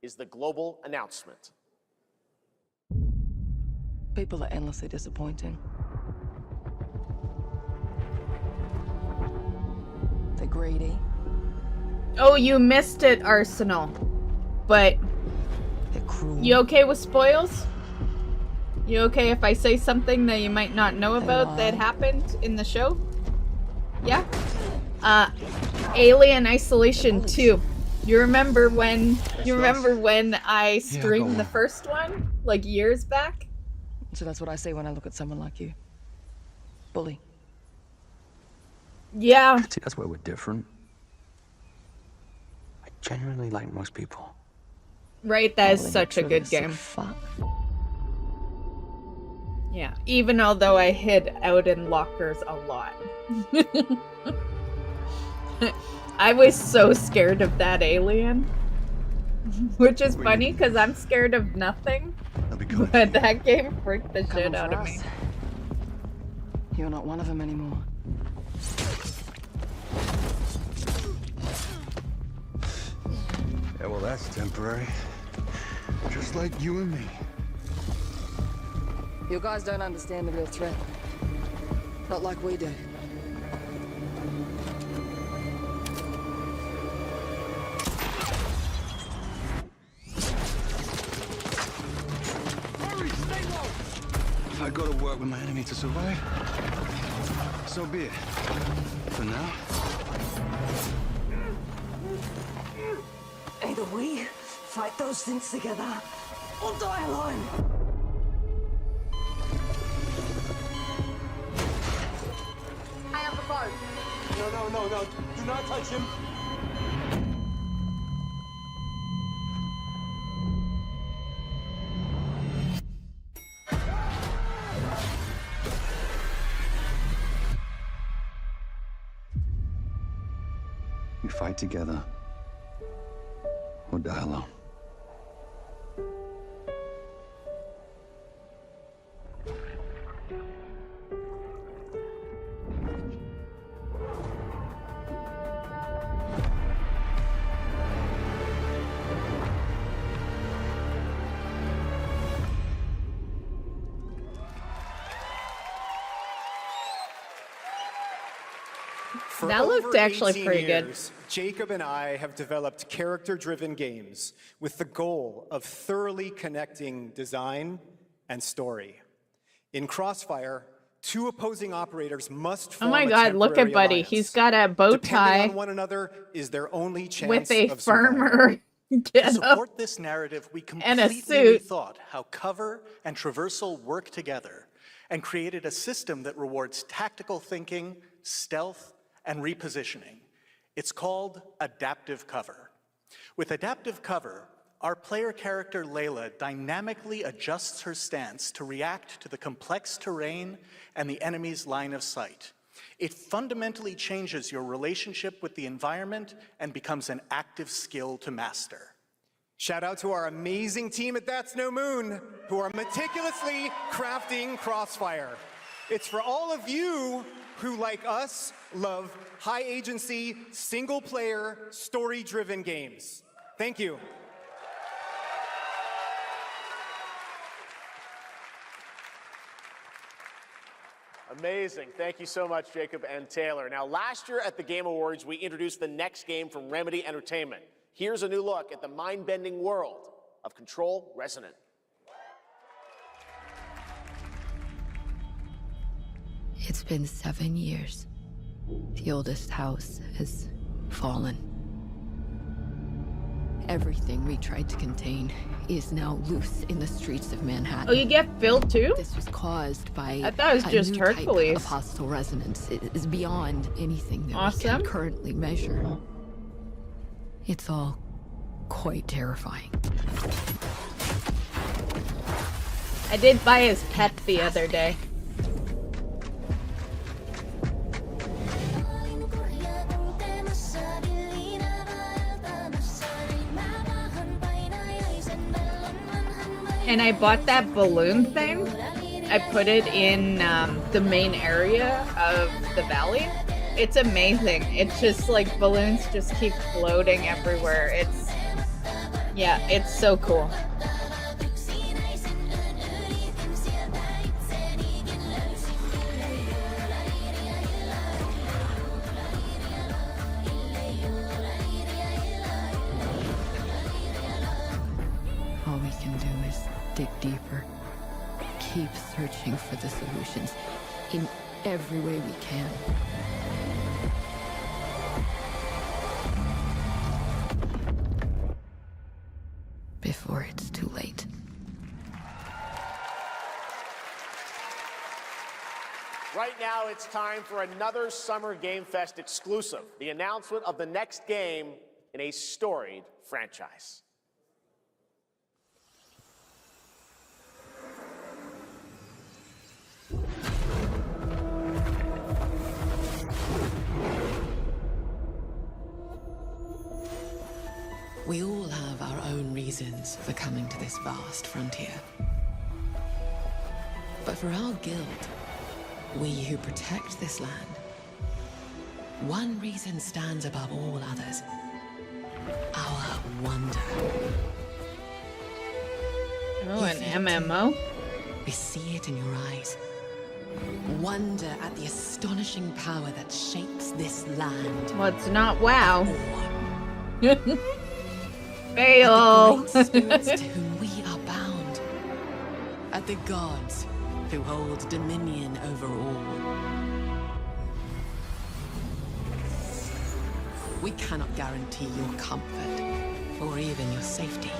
is the global announcement. People are endlessly disappointing. They're greedy. Oh, you missed it, Arsenal. But you okay with spoils? You okay if I say something that you might not know about that happened in the show? Yeah? Alien Isolation 2. You remember when I streamed the first one? Like years back? So that's what I say when I look at someone like you. Bully. Yeah. See, that's where we're different. I genuinely like most people. Right, that is such a good game. Yeah, even although I hid out in lockers a lot. I was so scared of that alien. Which is funny, because I'm scared of nothing. But that game freaked the shit out of me. You're not one of them anymore. Yeah, well, that's temporary. Just like you and me. You guys don't understand the real threat. Not like we do. If I go to work with my enemy to survive, so be it. For now. Either we fight those things together, or die alone. I have the phone. No. Do not touch him. We fight together or die alone. That looked actually pretty good. Jacob and I have developed character-driven games with the goal of thoroughly connecting design and story. In Crossfire, two opposing operators must form Oh my god, look at Buddy. alliance. He's got a bow Depending tie on one another is their only chance with a of farmer To get up support this narrative, we and a completely suit. rethought how cover and traversal work together and created a system that rewards tactical thinking, stealth, and repositioning. It's called adaptive cover. With adaptive cover, our player character Layla dynamically adjusts her stance to react to the complex terrain and the enemy's line of sight. It fundamentally changes your relationship with the environment and becomes an active skill to master. Shout out to our amazing team at That's No Moon, who are meticulously crafting Crossfire. It's for all of you who, like us, love high-agency, single-player, story-driven games. Thank you. Amazing. Thank you so much, Jacob and Taylor. Now, last year at the Game Awards, we introduced the next game from Remedy Entertainment. Here's a new look at the mind-bending world of Control Resonant. It's been 7 years. The oldest house has fallen. Everything we tried to contain is now loose in the streets of Manhattan. Oh, you get Phil too? This was caused by I thought it was just a new type Hercules. of hostile resonance. It is beyond anything that we Awesome. can currently measure. It's all quite terrifying. I did buy his pet the other day. And I bought that balloon thing. I put it in the main area of the valley. It's amazing. It's just like balloons just keep floating everywhere. It's so cool. All we can do is dig deeper. Keep searching for the solutions in every way we can. Before it's too late. Right now, it's time for another Summer Game Fest exclusive, the announcement of the next game in a storied franchise. We all have our own reasons for coming to this vast frontier. But for our guild, we who protect this land, one reason stands above all others. Our wonder. Oh, an MMO? We see it in your eyes. Wonder at the astonishing power that shapes this land. Well, it's not WoW. Fail! At the great spirits to whom we are bound. At the gods who hold dominion over all. We cannot guarantee your comfort, or even your safety.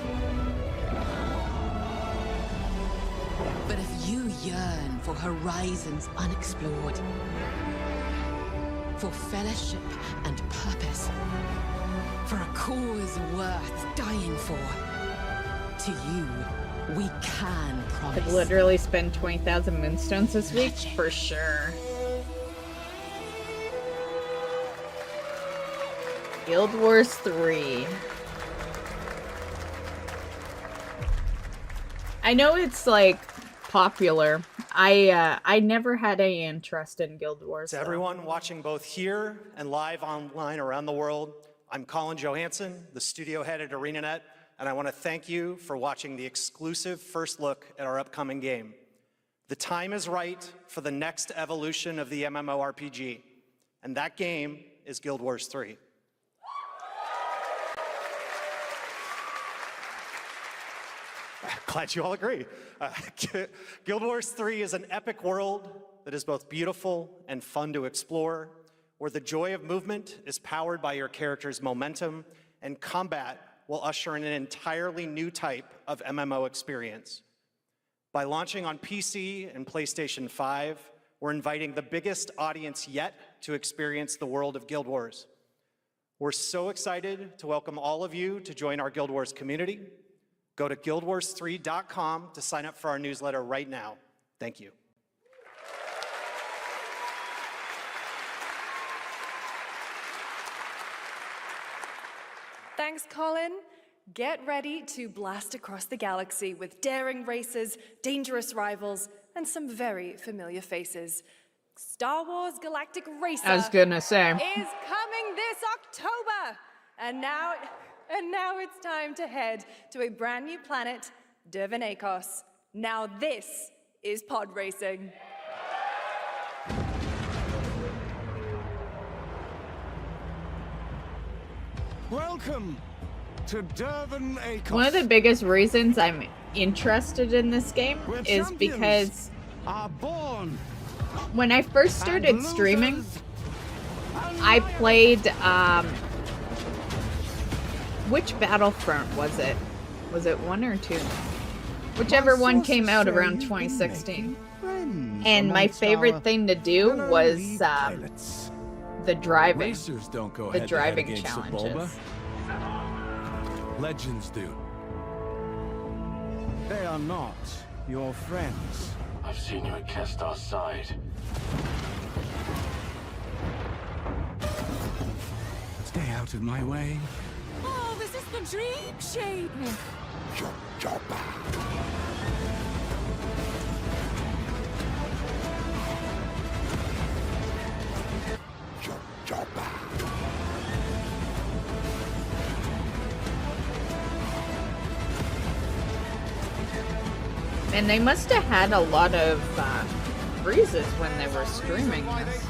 But if you yearn for horizons unexplored, for fellowship and purpose, for a cause worth dying for, to you, we can promise. Could literally spend 20,000 moonstones this week, for sure. Guild Wars 3. I know it's like popular. I never had any interest in Guild Wars. To everyone watching both here and live online around the world, I'm Colin Johansson, the studio head at ArenaNet, and I want to thank you for watching the exclusive first look at our upcoming game. The time is right for the next evolution of the MMORPG, and that game is Guild Wars 3. Glad you all agree. Guild Wars 3 is an epic world that is both beautiful and fun to explore, where the joy of movement is powered by your character's momentum, and combat will usher in an entirely new type of MMO experience. By launching on PC and PlayStation 5, we're inviting the biggest audience yet to experience the world of Guild Wars. We're so excited to welcome all of you to join our Guild Wars community. Go to guildwars3.com to sign up for our newsletter right now. Thank you. Thanks, Colin. Get ready to blast across the galaxy with daring races, dangerous rivals, and some very familiar faces. Star Wars Galactic Racer I was gonna say. is coming this October. And now it's time to head to a brand new planet, Dervenakos. Now this is pod racing. Welcome to Dervenakos. One of the biggest reasons I'm interested in this game is because when I first started streaming, I played, which Battlefront was it? Was it 1 or 2? Whichever one came out around 2016. And my favorite thing to do was the driving. Racers don't go the head driving to head against challenges. Sebulba. Legends do. They are not your friends. I've seen you at Kestar's side. Stay out of my way. Oh, this is the dream shape! And they must have had a lot of freezes when they were streaming this.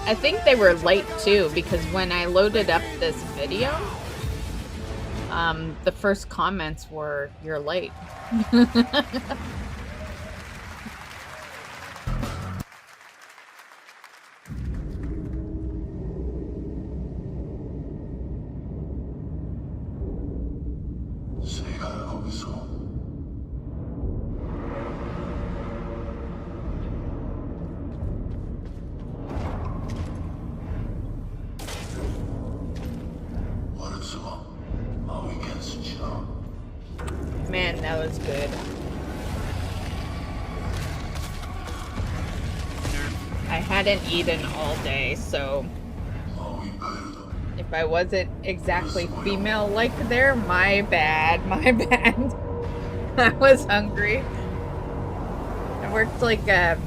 I think they were late too, because when I loaded up this video, the first comments were, "You're late." Man, that was good. I hadn't eaten all day, so if I wasn't exactly female-like there, my bad, my bad. I was hungry. I worked like a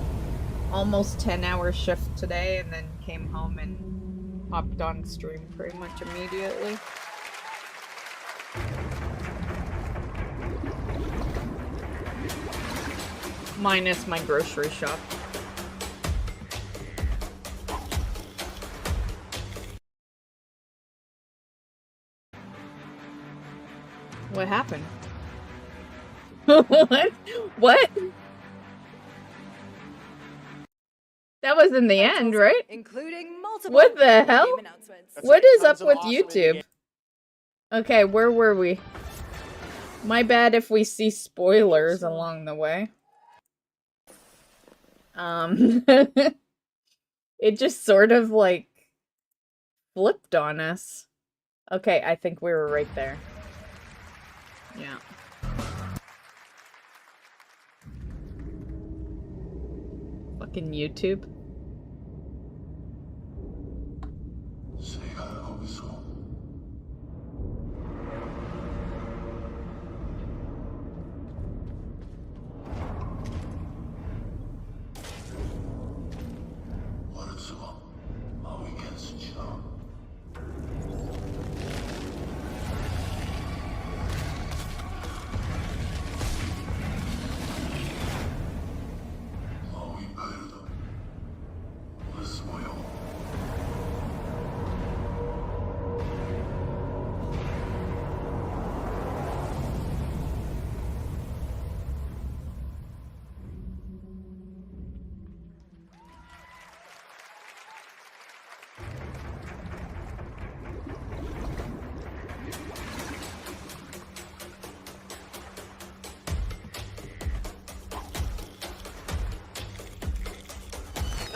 almost 10-hour shift today and then came home and hopped on stream pretty much immediately. Minus my grocery shop. What happened? What? What? That was in the end, right? Including multiple What the hell? game announcements. What is up with YouTube? Okay, where were we? My bad if we see spoilers along the way. It just sort of like flipped on us. Okay, I think we were right there. Yeah. Fucking YouTube.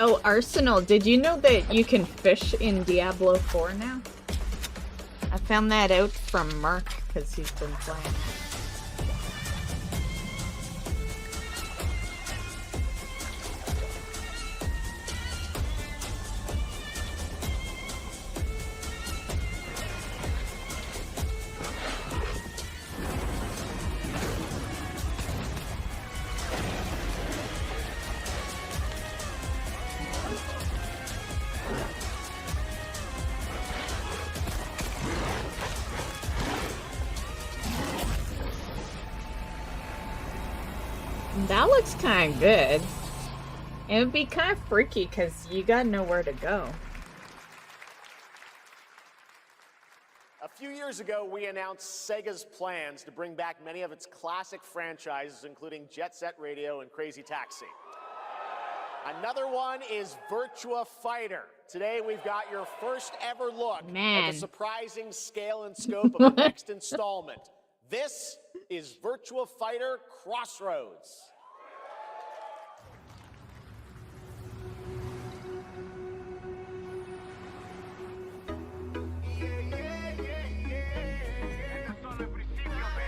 Oh, Arsenal, did you know that you can fish in Diablo 4 now? I found that out from Mark, because he's been playing. That looks kind of good. It would be kind of freaky because you got nowhere to go. A few years ago, we announced Sega's plans to bring back many of its classic franchises, including Jet Set Radio and Crazy Taxi. Another one is Virtua Fighter. Today, we've got your first ever look at the surprising scale and scope of the next installment. This is Virtua Fighter Crossroads.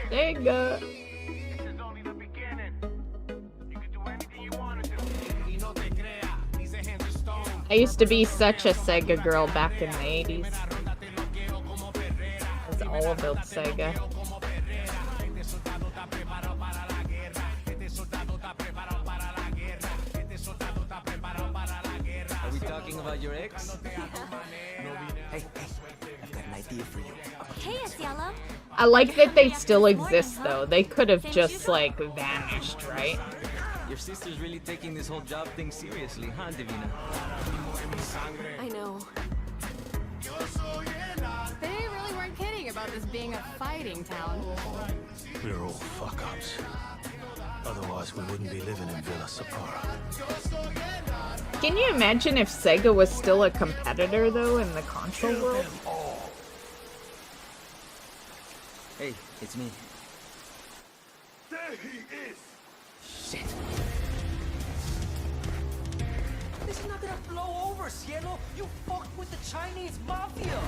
There you go. I used to be such a Sega girl back in the 80s. It was all about Sega. Are we talking about your ex? Hey, I've got an idea for you. Hey, Asiela. I like that they still exist, though. They could have just, like, vanished, right? Your sister's really taking this whole job thing seriously, huh, Divina? I know. They really weren't kidding about this being a fighting town. We're all fuck-ups. Otherwise, we wouldn't be living in Villa Sapara. Can you imagine if Sega was still a competitor, though, in the console world? Hey, it's me. There he is! Shit. This is not gonna blow over, Cielo! You fucked with the Chinese mafia!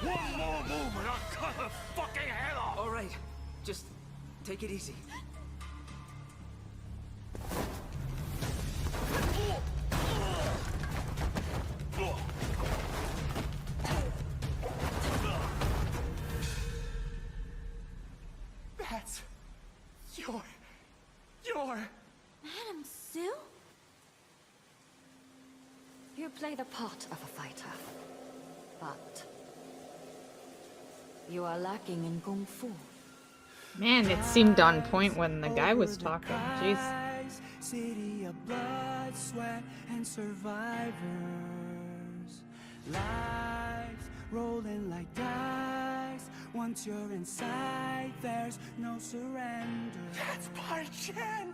One more move and I'll cut her fucking head off! Alright, just take it easy. That's... You're... Madam Sue? You play the part of a fighter, but you are lacking in kung fu. Man, it seemed on point when the guy was talking. Jeez. City of blood, sweat, and survivors. Lives rolling like dice. Once you're inside, there's no surrender. That's Pai Chan!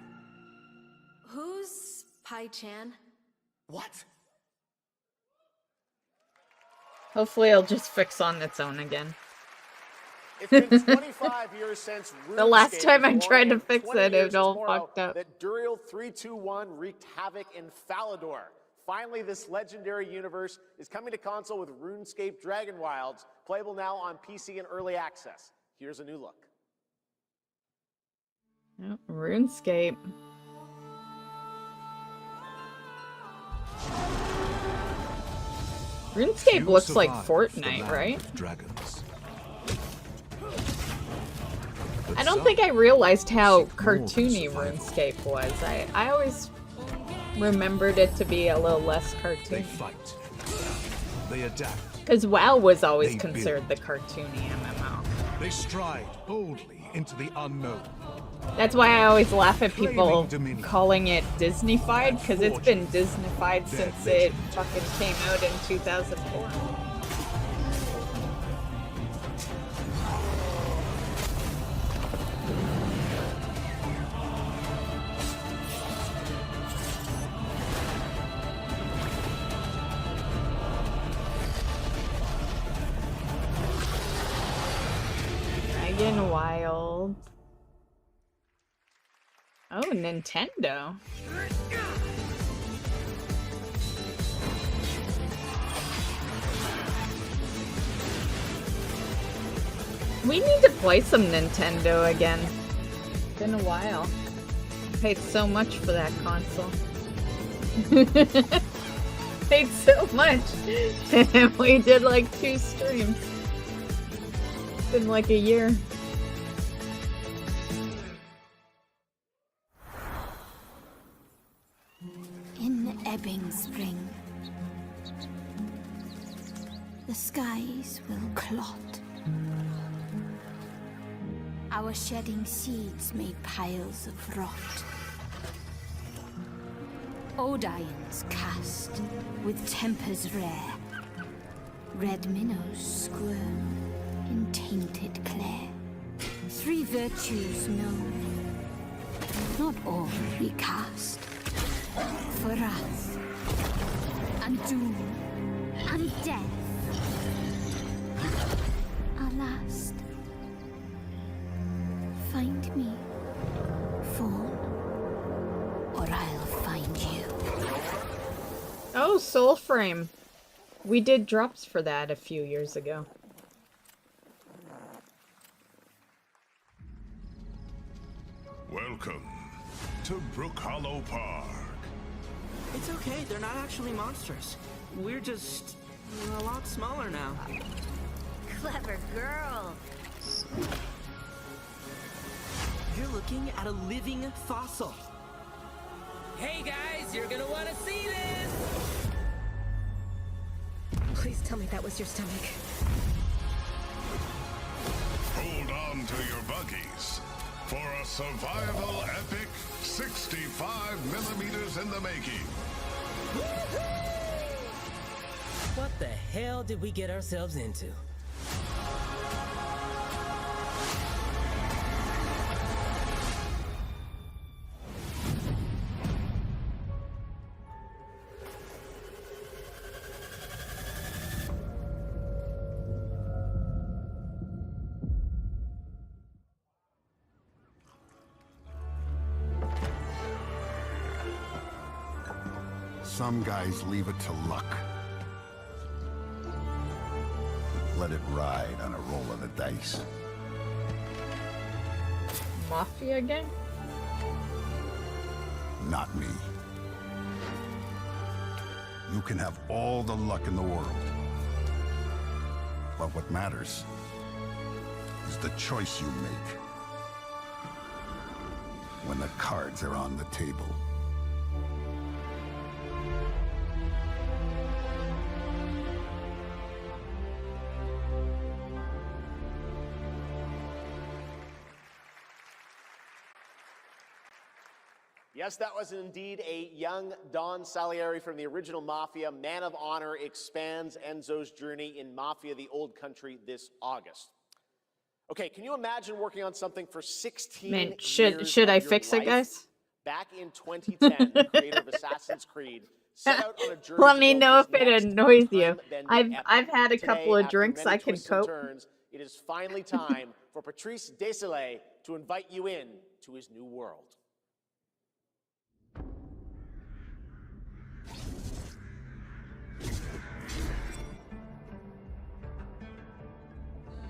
Who's Pai Chan? What? Hopefully it'll just fix on its own again. It's been 25 years since The last RuneScape time I was tried to born, fix 20 it, years it all tomorrow fucked up. That Duriel 321 wreaked havoc in Falador. Finally, this legendary universe is coming to console with RuneScape Dragon Wilds, playable now on PC in early access. Here's a new look. Yep, RuneScape. RuneScape looks like Fortnite, right? Dragons. I don't think I realized how cartoony RuneScape was. I always remembered it to be a little less They cartoony. fight. They adapt. Because WoW was always They considered the cartoony MMO. They stride boldly into the unknown. That's why I always laugh at people calling it Disneyfied, because it's been Disneyfied since it fucking came out in 2004. Dragon Wild. Oh, Nintendo. We need to play some Nintendo again. Been a while. Paid so much for that console. Paid so much. And we did like 2 streams. Been like a year. In the ebbing spring, the skies will clot. Our shedding seeds made piles of rot. Odions cast with tempers rare. Red minnows squirm in tainted clay. 3 virtues known, not all recast. For wrath, and doom, and death. Alas, find me, Fawn, or I'll find you. Oh, Soulframe. We did drops for that a few years ago. Welcome to Brook Hollow Park. It's okay, they're not actually monsters. We're just a lot smaller now. Clever girl. You're looking at a living fossil. Hey guys, you're gonna want to see this! Please tell me that was your stomach. Hold on to your buggies for a survival epic 65 millimeters in the making. What the hell did we get ourselves into? Some guys leave it to luck. Let it ride on a roll of the dice. Mafia game? Not me. You can have all the luck in the world. But what matters is the choice you make when the cards are on the table. Yes, that was indeed a young Don Salieri from the original Mafia. Man of Honor expands Enzo's journey in Mafia: The Old Country this August. Okay, can you imagine working on something for 16 Man, years should I of your fix it, life? guys? Back in 2010, the creator of Assassin's Creed set out on a journey Let to me build know his if it next annoys you. time-bending I've epic. had a Today, couple of after drinks. many I can twists and cope. turns, it is finally time for Patrice Desilets to invite you in to his new world.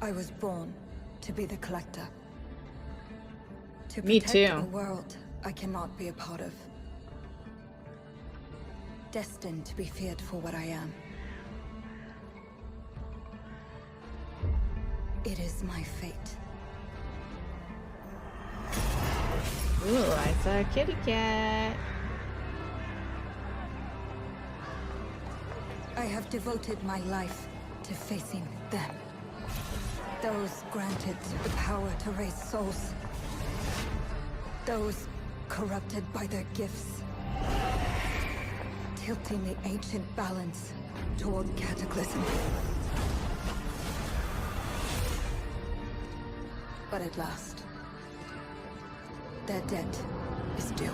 I was born to be the collector. To Me protect too. a world I cannot be a part of. Destined to be feared for what I am. It is my fate. Ooh, I saw a kitty cat. I have devoted my life to facing them. Those granted the power to raise souls. Those corrupted by their gifts. Tilting the ancient balance toward cataclysm. But at last, their debt is due.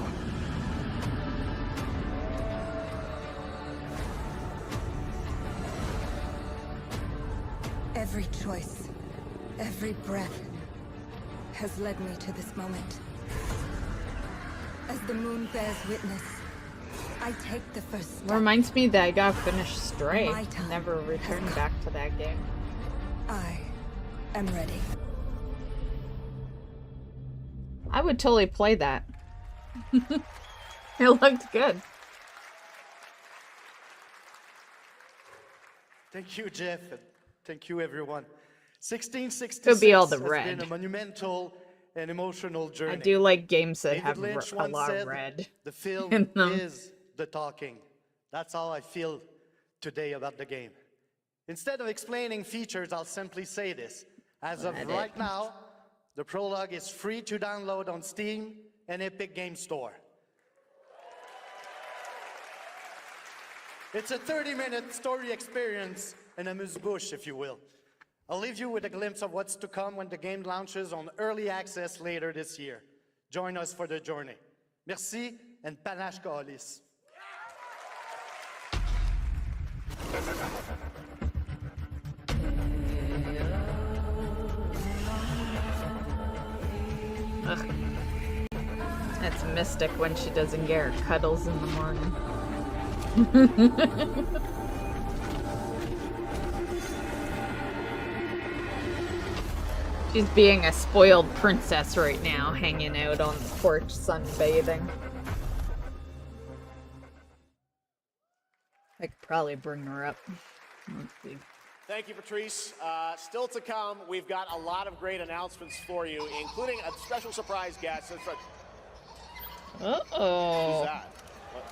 Every choice, every breath has led me to this moment. As the moon bears witness, I take the first step. Reminds me that I got finished Stray. My time Never returned has back to that game. I am ready. I would totally play that. It looked good. Thank you, Jeff. And thank you, everyone. 1666 Could be all the has red. been a monumental and emotional journey. I do like games that David have Lynch a once lot said, of red The film in them. is the talking. That's how I feel today about the game. Instead of explaining features, I'll simply say this. As of right now, the prologue is free to download on Steam and Epic Game Store. It's a 30-minute story experience and amuse-bouche, if you will. I'll leave you with a glimpse of what's to come when the game launches on early access later this year. Join us for the journey. Merci and panache Kaolis. Ugh. That's Mystic when she doesn't get her cuddles in the morning. She's being a spoiled princess right now, hanging out on the porch sunbathing. I could probably bring her up. Let's see. Thank you, Patrice. Still to come, we've got a lot of great announcements for you, including a special surprise guest. Uh-oh. Who's that? What?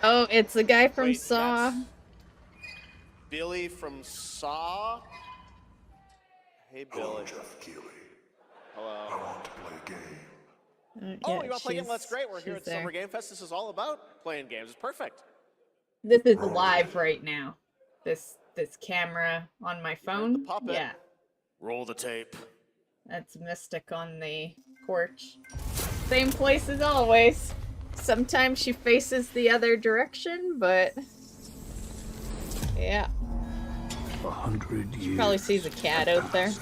Oh, it's the guy from Saw. That's Billy from Saw. Hey, Billy. Hello, Jeff Keighley. Hello. I want to play a game. Oh, you want to play a game? That's great. We're here at Summer Game Fest. This is all about playing games. It's perfect. This is live right now. This camera on my phone. The puppet. Yeah. Roll the tape. That's Mystic on the porch. Same place as always. Sometimes she faces the other direction, but yeah. 100 years. She probably sees a cat out there.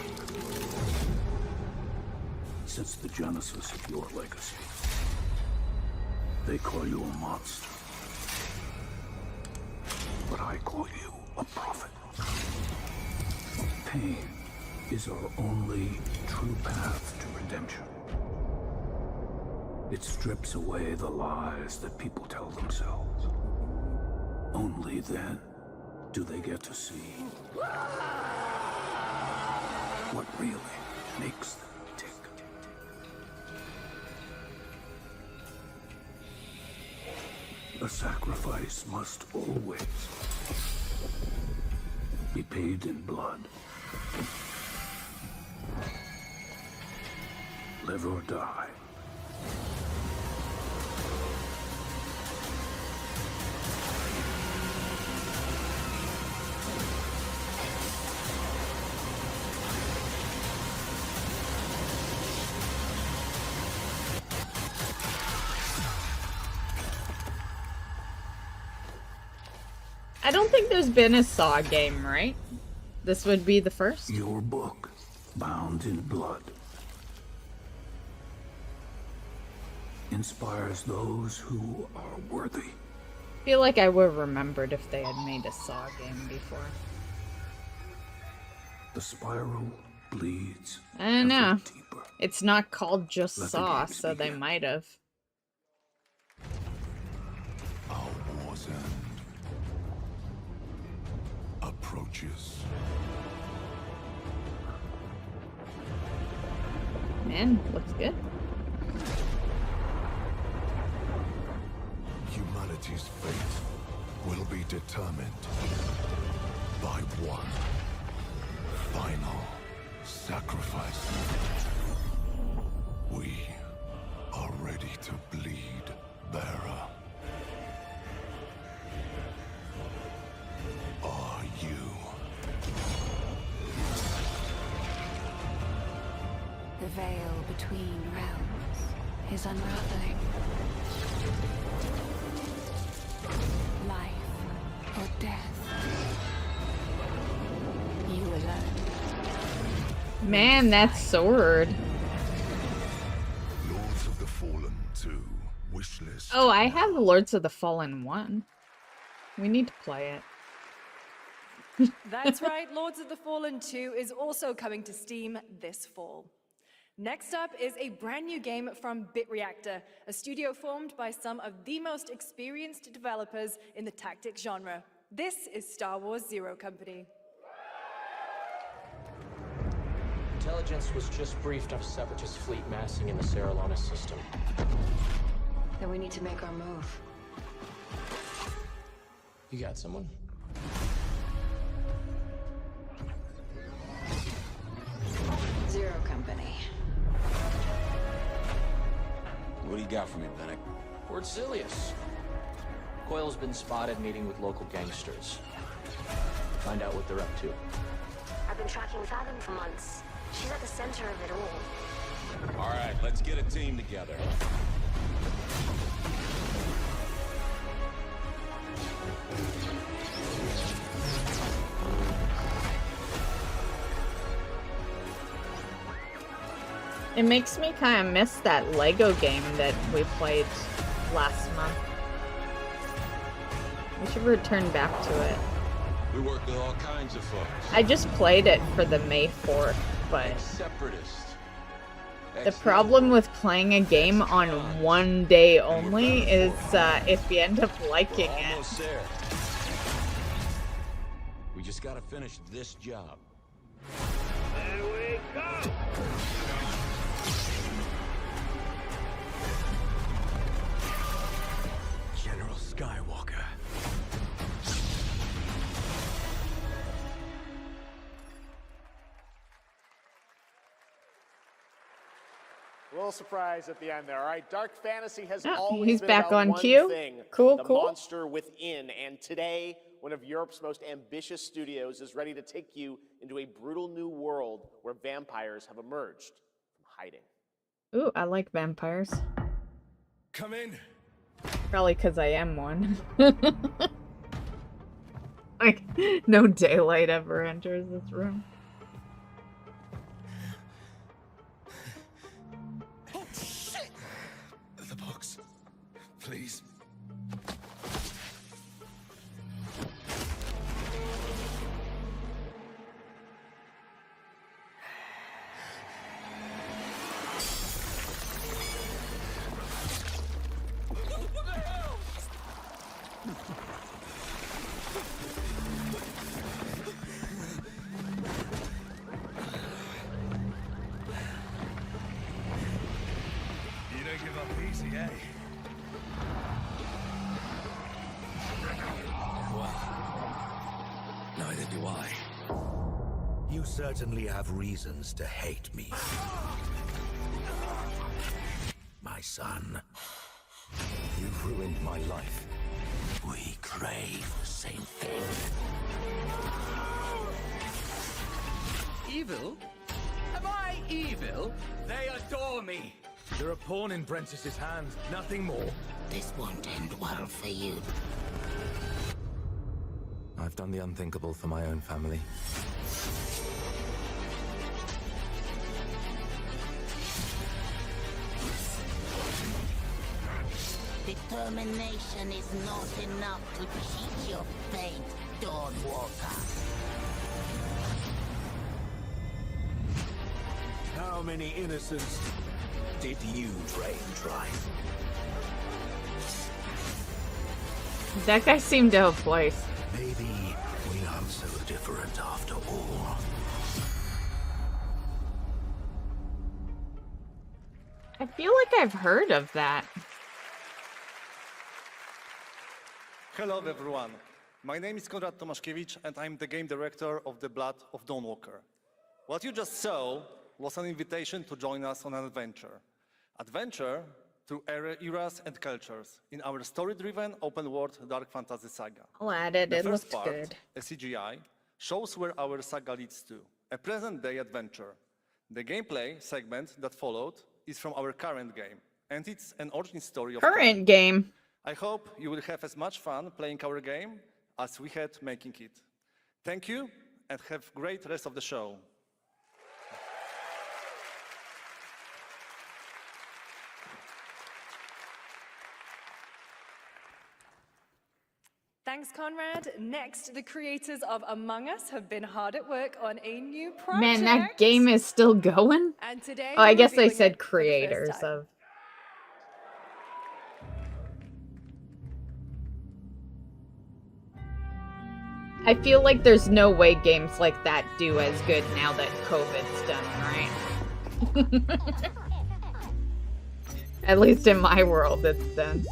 Since the genesis of your legacy, they call you a monster, but I call you a prophet. Pain is our only true path to redemption. It strips away the lies that people tell themselves. Only then do they get to see what really makes them tick. A sacrifice must always be paid in blood. Live or die. I don't think there's been a Saw game, right? This would be the first? Your book, bound in blood, inspires those who are worthy. I feel like I would have remembered if they had made a Saw game before. The spiral bleeds. I don't know. It's not called just Saw, so they might have. Our war's end approaches. Man, looks good. Humanity's fate will be determined by one final sacrifice. We are ready to bleed, bearer. Are you? The veil between realms is unraveling. Life or death. You alone. Man, that sword. Lords of the Fallen 2 wishlist. Oh, I have Lords of the Fallen 1. We need to play it. That's right, Lords of the Fallen 2 is also coming to Steam this fall. Next up is a brand new game from BitReactor, a studio formed by some of the most experienced developers in the tactics genre. This is Star Wars Zero Company. Intelligence was just briefed on a separatist fleet massing in the Serralona system. Then we need to make our move. You got someone? Zero Company. What do you got for me, Bennett? Port Silius. Coil's been spotted meeting with local gangsters. Find out what they're up to. I've been tracking Fathom for months. She's at the center of it all. All right, let's get a team together. It makes me kind of miss that Lego game that we played last month. We should return back to it. We work with all kinds of folks. I just played it for the May 4th, but Separatists. the problem with playing a game on one day only is if you end up liking it. Almost there. We just gotta finish this job. There we go! General Skywalker. A little surprise at the end there. All right, dark fantasy has Oh, always he's been back about on one cue. thing, Cool, the cool. monster within. And today, one of Europe's most ambitious studios is ready to take you into a brutal new world where vampires have emerged from hiding. Ooh, I like vampires. Come in. Probably because I am one. Like, no daylight ever enters this room. Oh, shit! The books. Please. You don't give up easy, eh? Well, neither do I. You certainly have reasons to hate me. My son. You've ruined my life. We crave the same thing. Evil? Am I evil? They adore me. You're a pawn in Brentice's hands, nothing more. This won't end well for you. I've done the unthinkable for my own family. Determination is not enough to cheat your fate, Dawnwalker. How many innocents did you drain dry? That guy seemed out of place. Maybe we aren't so different after all. I feel like I've heard of that. Hello everyone. My name is Konrad Tomaszkiewicz and I'm the game director of The Blood of Dawnwalker. What you just saw was an invitation to join us on an adventure. Adventure through eras and cultures in our story-driven open-world dark fantasy saga. I'll add it, The it first looks part, good. a CGI, shows where our saga leads to, a present-day adventure. The gameplay segment that followed is from our current game, and it's an origin story of Current game. I hope you will have as much fun playing our game as we had making it. Thank you, and have a great rest of the show. Thanks, Conrad. Next, the creators of Among Us have been hard at work on a new project. Man, that game is still going? And today, Oh, I we're guess they revealing said it for the first creators time. of. I feel like there's no way games like that do as good now that COVID's done, right? At least in my world, it's done.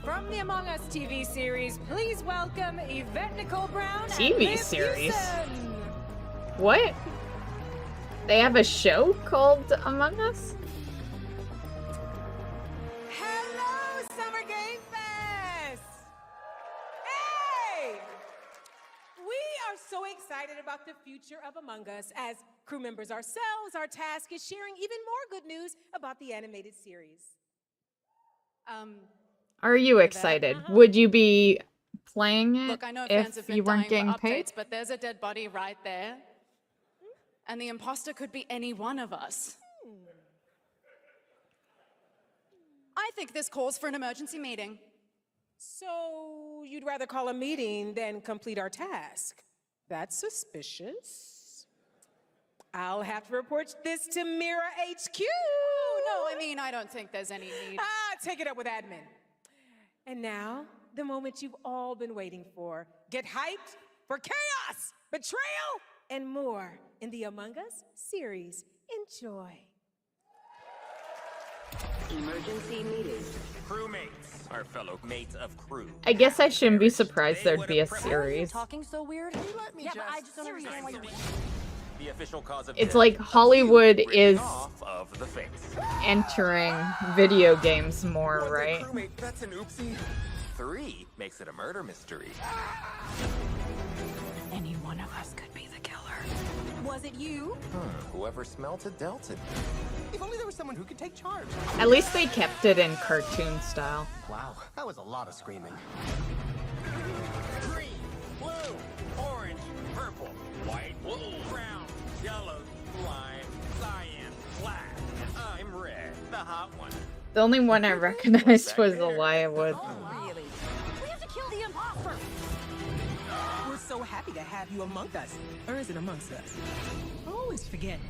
From the Among Us TV series, please welcome Yvette Nicole Brown and TV Liv series? Hewson. What? They have a show called Among Us? Hello, Summer Game Fest! Hey! We are so excited about the future of Among Us. As crew members ourselves, our task is sharing even more good news about the animated series. Are you excited? Would you be playing it Look, I know fans have if been you weren't dying getting for paid? updates, but there's a dead body right there. And the imposter could be any one of us. I think this calls for an emergency meeting. So you'd rather call a meeting than complete our task? That's suspicious. I'll have to report this to Mira HQ. Oh, no, I mean, I don't think there's any need. Take it up with admin. And now, the moment you've all been waiting for. Get hyped for chaos, betrayal, and more in the Among Us series. Enjoy. Emergency meeting. Crewmates, our fellow mates of crew. I guess I shouldn't be surprised there'd be a series. Talking so weird? Let me yeah, but I just don't understand why you... The official cause of It's death, like Hollywood is off of the face. entering video games more, right? Crewmate, that's an oopsie. 3 makes it a murder mystery. Any one of us could be the killer. Was it you? Whoever smelt it dealt it. If only there was someone who could take charge. At least they kept it in cartoon style. Wow, that was a lot of screaming. Green, blue, orange, purple, white, brown, yellow, lime, cyan, black, and I'm red, the hot one. The only one I recognized was Elijah Wood. Really? We have to kill the imposter! We're so happy to have you among us. Or is it amongst us? I always forget.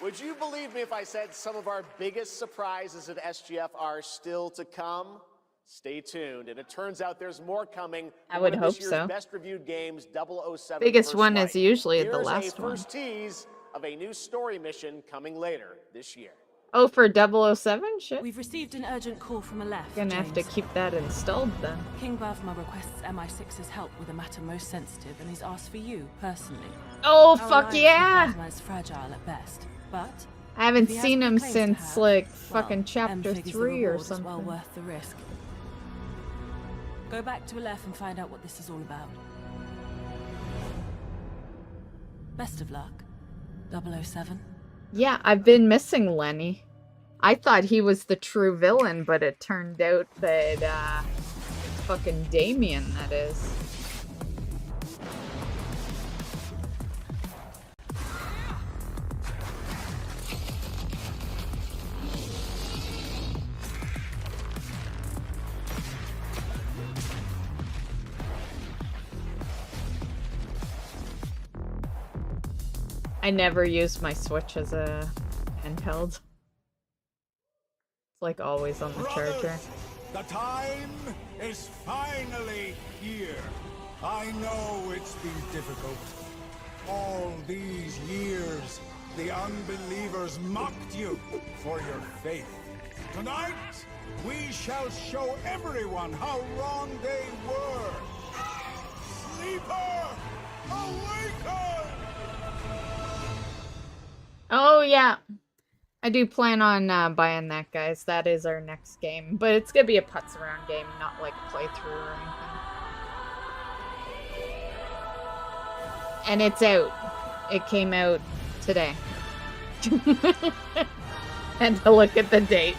Would you believe me if I said some of our biggest surprises at SGF are still to come? Stay tuned, and it turns out there's more coming. I would One of hope this year's so. Best reviewed games, 007 Biggest First one Light. is usually the Here's last a one. first tease of a new story mission coming later this year. Oh, for 007? Shit. We've received an urgent call from Aleph. Gonna have to James. keep that installed then. King Bavma requests MI6's help with a matter most sensitive, and he's asked for you personally. Oh, Our fuck alliance with yeah! Bavma is fragile at best, but I haven't if he has seen him good claims to since, her, like, well, fucking M chapter figures the 3 or reward is something. well worth the risk. Go back to Aleph and find out what this is all about. Best of luck, 007. Yeah, I've been missing Lenny. I thought he was the true villain, but it turned out that, fucking Damien, that is. I never used my Switch as a handheld. It's like always on the charger. The time is finally here. I know it's been difficult. All these years, the unbelievers mocked you for your faith. Tonight, we shall show everyone how wrong they were. Sleeper, awaken! Oh yeah, I do plan on buying that, guys. That is our next game, but it's gonna be a putz around game, not like a playthrough or anything. And it's out. It came out today. And to look at the date.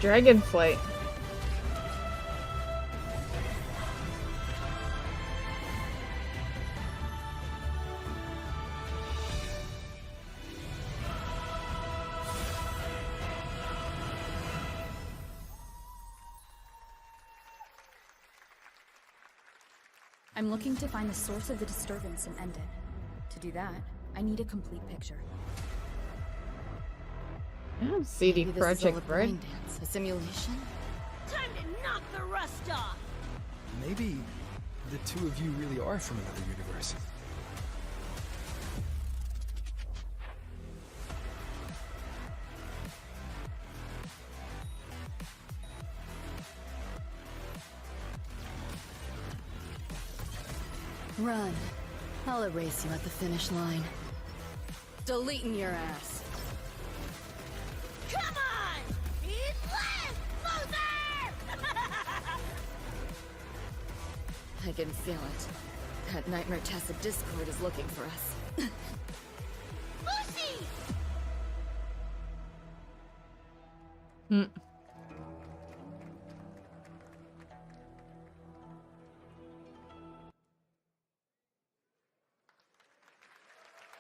Dragonflight. I'm looking to find the source of the disturbance and end it. To do that, I need a complete picture. Oh, CD Maybe this is all a Projekt Red. brain dance, a simulation? Time to knock the rust off! Maybe the two of you really are from another universe. Run. I'll erase you at the finish line. Deleting your ass. Come on! Eat less, loser! I can feel it. That Nightmare Tacit Discord is looking for us. Lucy!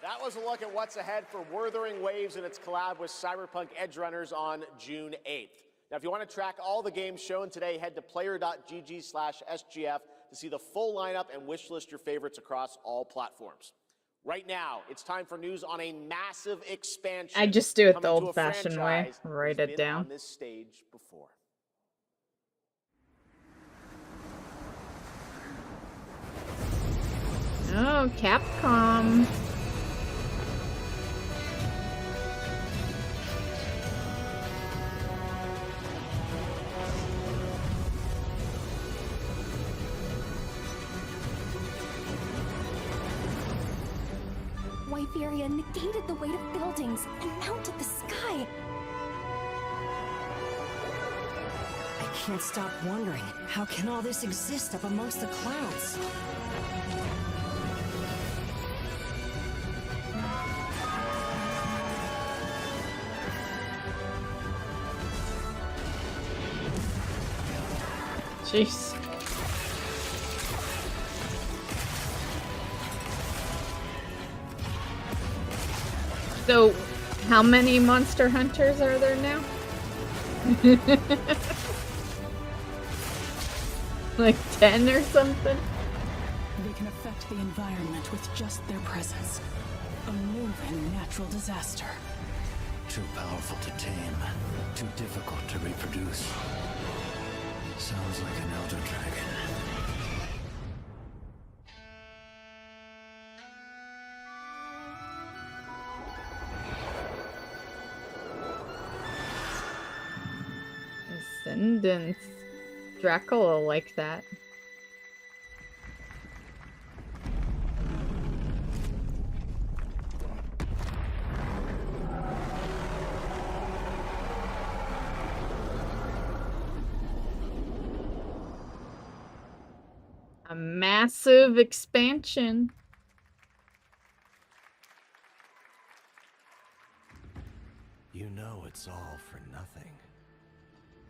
That was a look at what's ahead for Wuthering Waves and its collab with Cyberpunk Edgerunners on June 8th. Now, if you want to track all the games shown today, head to player.gg/SGF to see the full lineup and wishlist your favorites across all platforms. Right now, it's time for news on a massive expansion. I just do it the coming to a old-fashioned way. franchise Write that's it been down. on this stage before. Oh, Capcom. Wyveria negated the weight of buildings and mounted the sky. I can't stop wondering, how can all this exist up amongst the clouds? Jeez. So, how many monster hunters are there now? Like 10 or something? They can affect the environment with just their presence. A moving natural disaster. Too powerful to tame, too difficult to reproduce. Sounds like an elder dragon. Ascendants. Dracula like that. A massive expansion. You know it's all for nothing.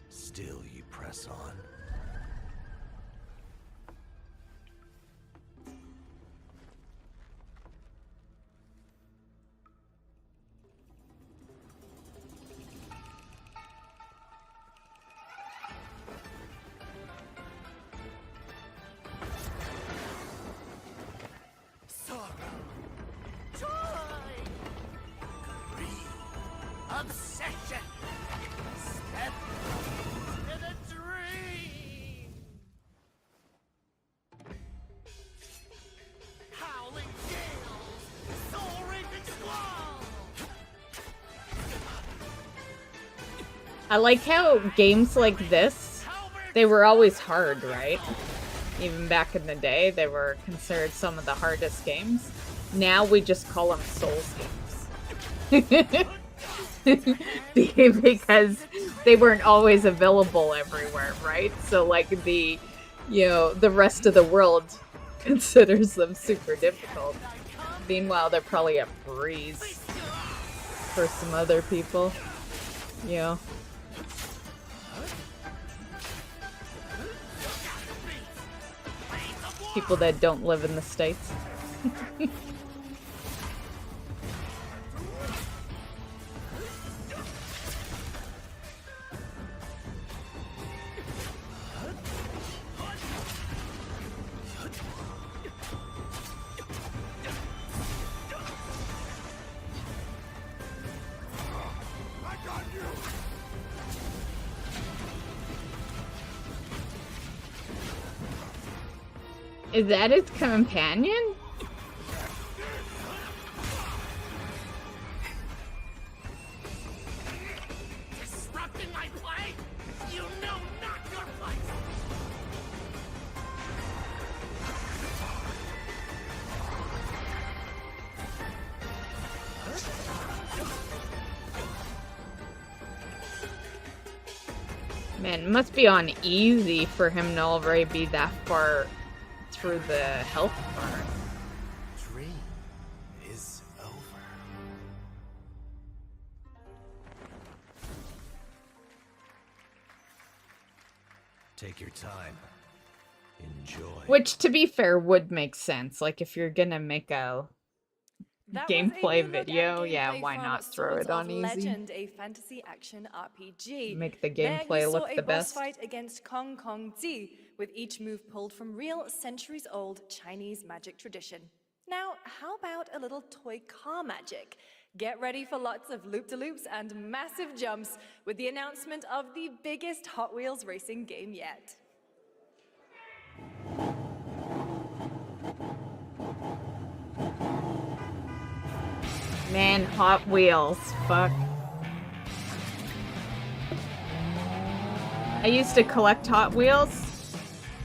Still you press on. Obsession! Step in a dream! Howling gales! Soul-raising squall! I like how games like this, they were always hard, right? Even back in the day, they were considered some of the hardest games. Now we just call them Souls games. Because they weren't always available everywhere, right? So like the rest of the world considers them super difficult. Meanwhile, they're probably a breeze for some other people. People that don't live in the States. Is that his companion? Disrupting my play? You know not your place! Man, it must be on easy for him to already be that far through the health bar. Dream is over. Take your time. Enjoy. Which, to be fair, would make sense. Like, if you're gonna make a gameplay video, yeah, why not throw it on easy? Legend, a fantasy action RPG. Make the There gameplay you look saw the a boss best. fight against Kong Kong Zi, with each move pulled from real centuries-old Chinese magic tradition. Now, how about a little toy car magic? Get ready for lots of loop-de-loops and massive jumps with the announcement of the biggest Hot Wheels racing game yet. Man, Hot Wheels. Fuck. I used to collect Hot Wheels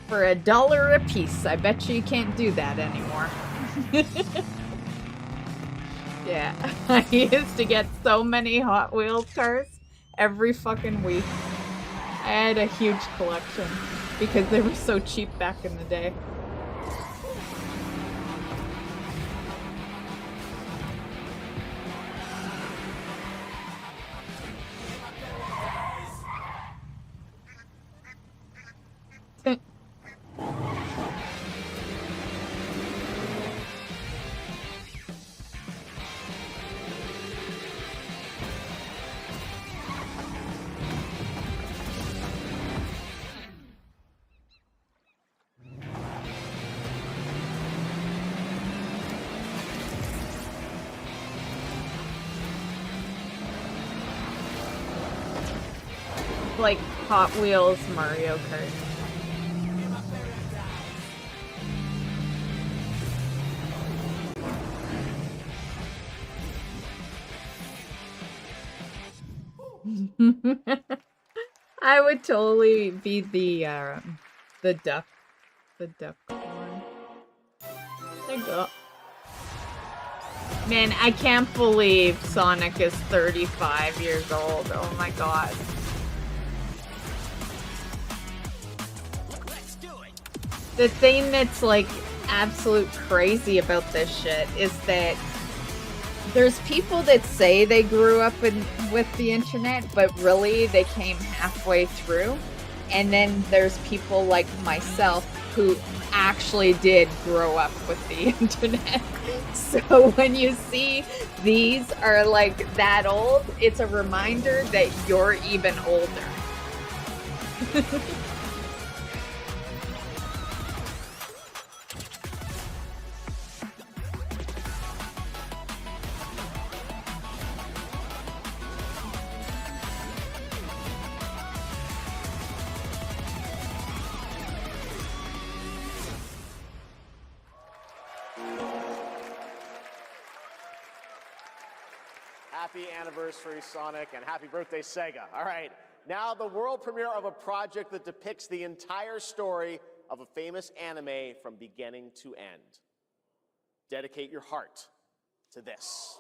for $1 a piece. I bet you can't do that anymore. Yeah, I used to get so many Hot Wheels cars every fucking week. I had a huge collection because they were so cheap back in the day. Like Hot Wheels Mario Kart. I would totally be the duck one. There you go. Man, I can't believe Sonic is 35 years old. Oh my god. The thing that's like absolute crazy about this shit is that there's people that say they grew up with the internet, but really they came halfway through. And then there's people like myself who actually did grow up with the internet. So when you see these are like that old, it's a reminder that you're even older. Happy anniversary, Sonic, and happy birthday, Sega. All right, now the world premiere of a project that depicts the entire story of a famous anime from beginning to end. Dedicate your heart to this.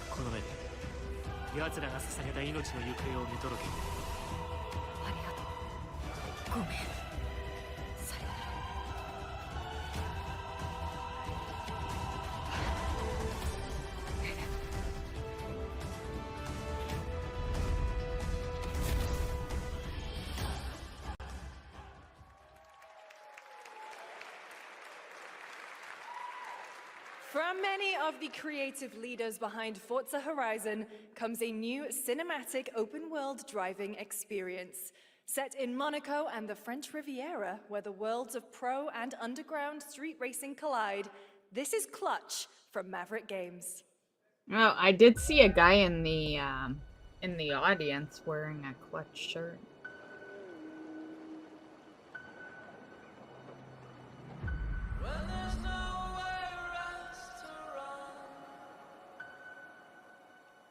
この目で奴らが捧げた命の行方を見届ける。ありがとう。ごめん。さよなら。From many of the creative leaders behind Forza Horizon comes a new cinematic open-world driving experience. Set in Monaco and the French Riviera, where the worlds of pro and underground street racing collide, this is Clutch from Maverick Games. Oh, I did see a guy in the audience wearing a Clutch shirt.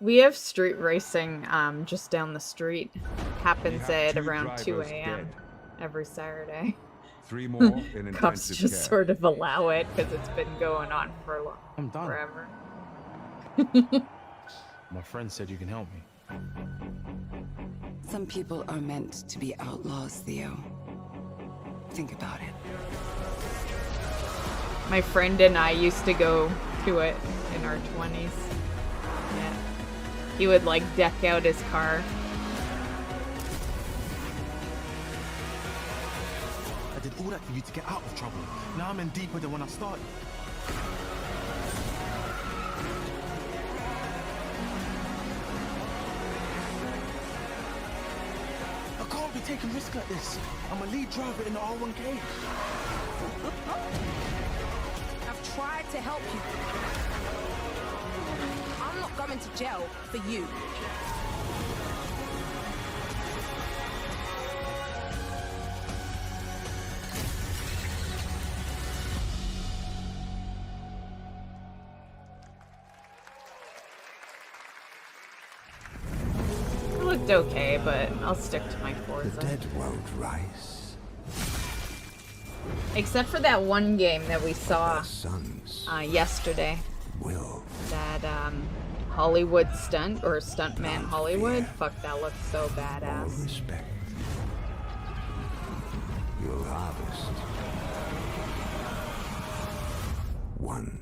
We have street racing just down the street. Happens at around 2 a.m. every Saturday. 3 more in intensive Cops just care. sort of allow it because it's been going on for forever. My friend said you can help me. Some people are meant to be outlaws, Theo. Think about it. My friend and I used to go to it in our 20s. Yeah. He would like deck out his car. I did all that for you to get out of trouble. Now I'm in deeper than when I started. I can't be taking risks like this. I'm a lead driver in the R1K. I've tried to help you. I'm not going to jail for you. It looked okay, but I'll stick to my Forza. The dead won't rise. Except for that one game that we saw yesterday. Will. That Hollywood stunt, or Stuntman Hollywood. Fuck, that looks so All badass. respect. You'll harvest. One.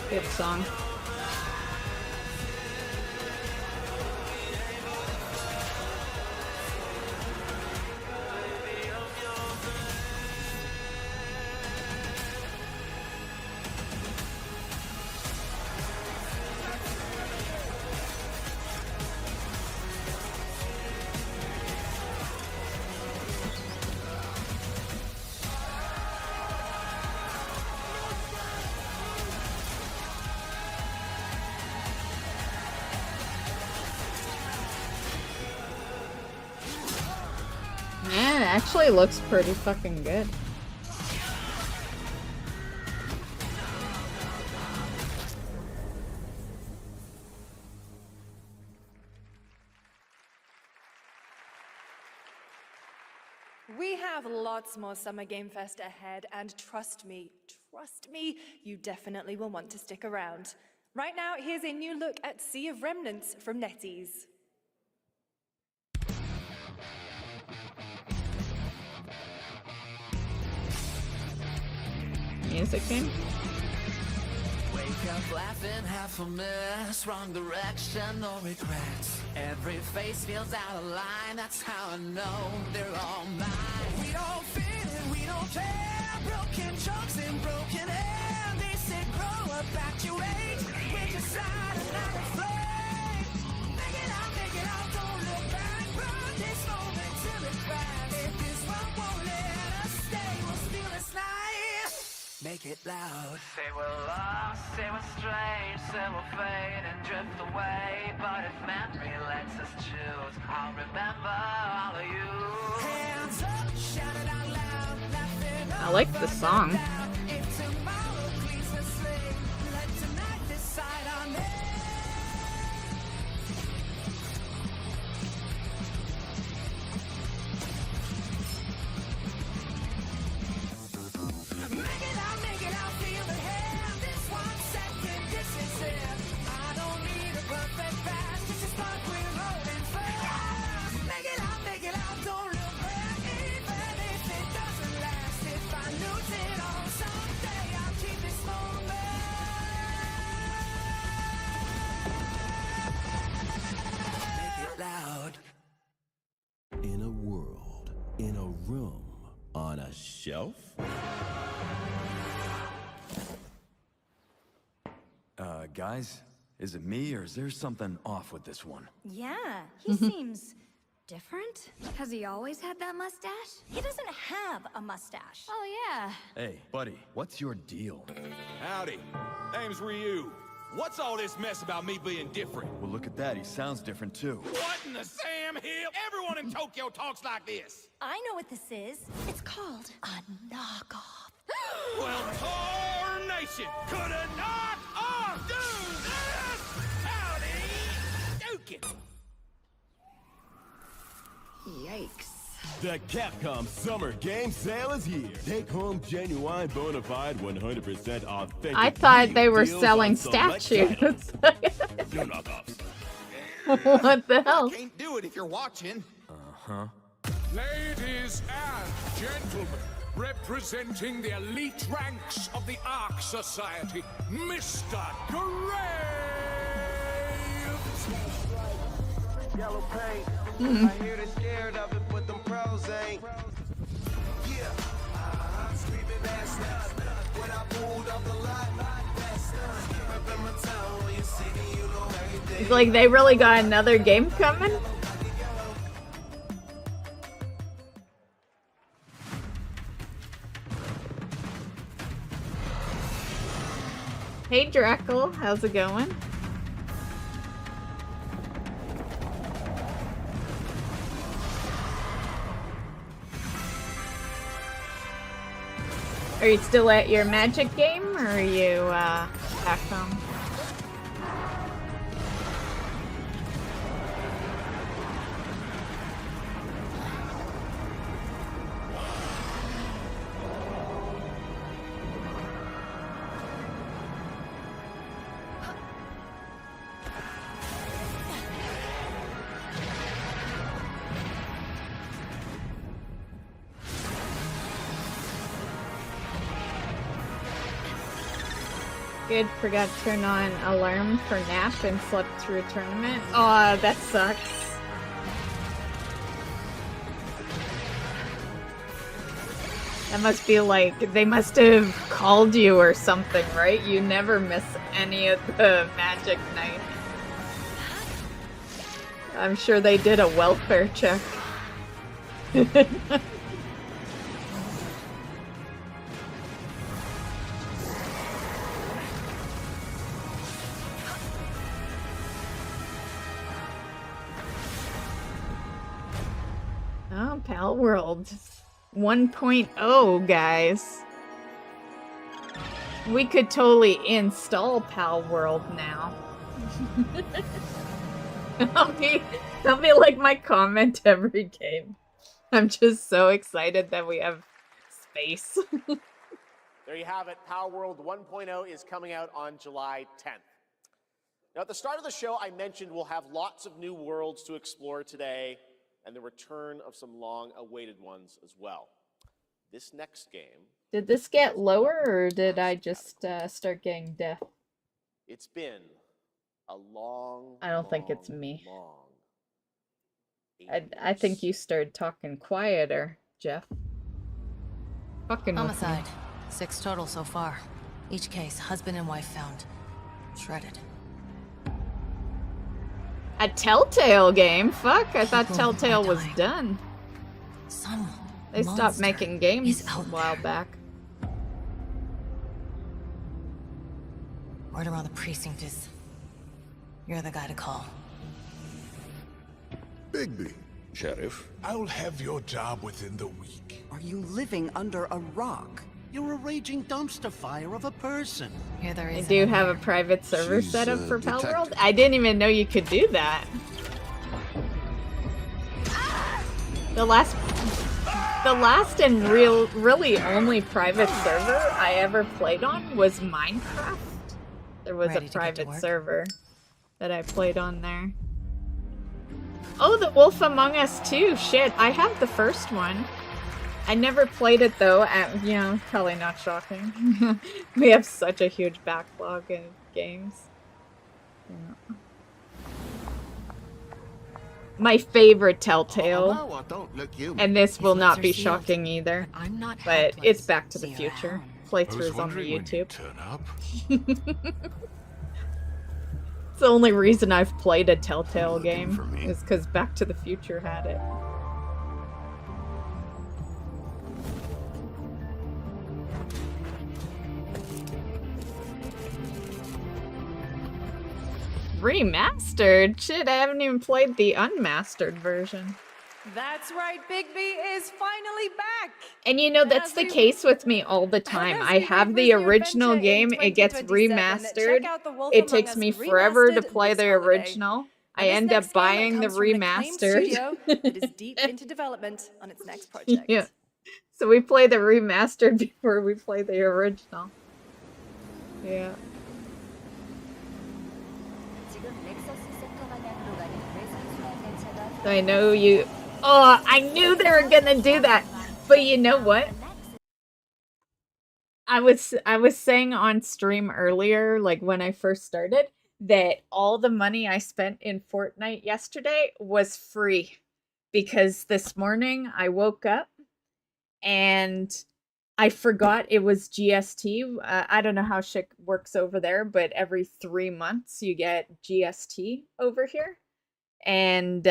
Good song. Man, it actually looks pretty fucking good. We have lots more Summer Game Fest ahead, and trust me, you definitely will want to stick around. Right now, here's a new look at Sea of Remnants from NetEase. Music game? Wake up laughing, half a mess, wrong direction, no regrets. Every face feels out of line, that's how I know they're all mine. We don't feel it, we don't care. Broken jokes and broken air. They say grow up, actuate. We're just out another flame. Make it out, don't look back. Run this moment till it cracks. If this one won't let it loud. Say we're lost, say we're strange, say we'll fade and drift away. But if memory lets us choose, I'll remember all of you. Hands up, shout it out loud, laughing I like the song. if tomorrow cleans the slate. Let tonight decide on it. Make it out, feel the hand. This 1 second, this is it. I don't need a perfect pass. This is what we're rolling for. Make it out, don't look back. Even if it doesn't last. If I lose it all someday, I'll keep this moment. Make it loud. In a world, in a room, on a shelf? Guys, is it me or is there something off with this one? Yeah, he seems different. Has he always had that mustache? He doesn't have a mustache. Oh, yeah. Hey, buddy, what's your deal? Howdy. Name's Ryu. What's all this mess about me being different? Well, look at that. He sounds different, too. What in the Sam Hill? Everyone in Tokyo talks like this. I know what this is. It's called a knockoff. Well, Tarnation could have knocked off, do this! Howdy, Dukin'. Yikes. The Capcom Summer Game Sale is here. Take home genuine, bona fide, 100% authentic. I thought they were deals selling on select statues. titles. No knockoffs. What the hell? Can't do it if you're watching. Uh-huh. Ladies and gentlemen, representing the elite ranks of the Ark Society, Mr. Graves! Yellow paint. I hear they scared of it, but them pros ain't. Yeah. Screaming that's not when I pulled off the lot. That's not. Up in my town when you see me, you know everything. It's like they really got another game coming. Hey Drackle, how's it going? Are you still at your Magic game, or are you back home? Good, forgot to turn on alarm for nap and slept through a tournament. Aw, that sucks. That must be like, they must have called you or something, right? You never miss any of the Magic night. I'm sure they did a welfare check. Oh, Pal World 1.0, guys. We could totally install Pal World now. I'll be like my comment every game. I'm just so excited that we have space. There you have it. Power World 1.0 is coming out on July 10th. Now, at the start of the show, I mentioned we'll have lots of new worlds to explore today, and the return of some long-awaited ones as well. This next game... Did this get lower, or did I just start getting deaf? It's been a long, I don't think it's me. long... I think you started talking quieter, Jeff. Fucking with me. Homicide. 6 total so far. Each case, husband and wife found. Shredded. A Telltale game? Fuck, I thought Telltale was done. Some They stopped making games a while back. Word around the precinct is you're the guy to call. Bigby. Sheriff, I'll have your job within the week. Are you living under a rock? You're a raging dumpster fire of a person. Here there I is. do have a private server She's set up a for Palworld. detective. I didn't even know you could do that. The last and really only private server I ever played on was Minecraft. There was Ready a to get to private work? server that I played on there. Oh, The Wolf Among Us 2. Shit, I have the first one. I never played it though. You know, probably not shocking. We have such a huge backlog of games. Yeah. My favorite Telltale, Although I don't look human. and this will These not lights are be sealed. shocking either, I'm not but helpless. it's Back to the See you Future. around. I was Playthroughs on the wondering when you'd YouTube. turn up. It's the only reason I've played a Telltale Looking game for me? is because Back to the Future had it. Remastered? Shit, I haven't even played the unmastered version. That's right, Bigby is finally back! And you know, that's the case with me all the time. I have the original game, it gets remastered. It takes me forever to play the original. I end up buying the remastered. It is deep into development on its next project. Yeah. So we play the remastered before we play the original. Yeah. I know you... Oh, I knew they were gonna do that! But you know what? I was saying on stream earlier, like when I first started, that all the money I spent in Fortnite yesterday was free. Because this morning I woke up and I forgot it was GST. I don't know how shit works over there, but every 3 months you get GST over here. And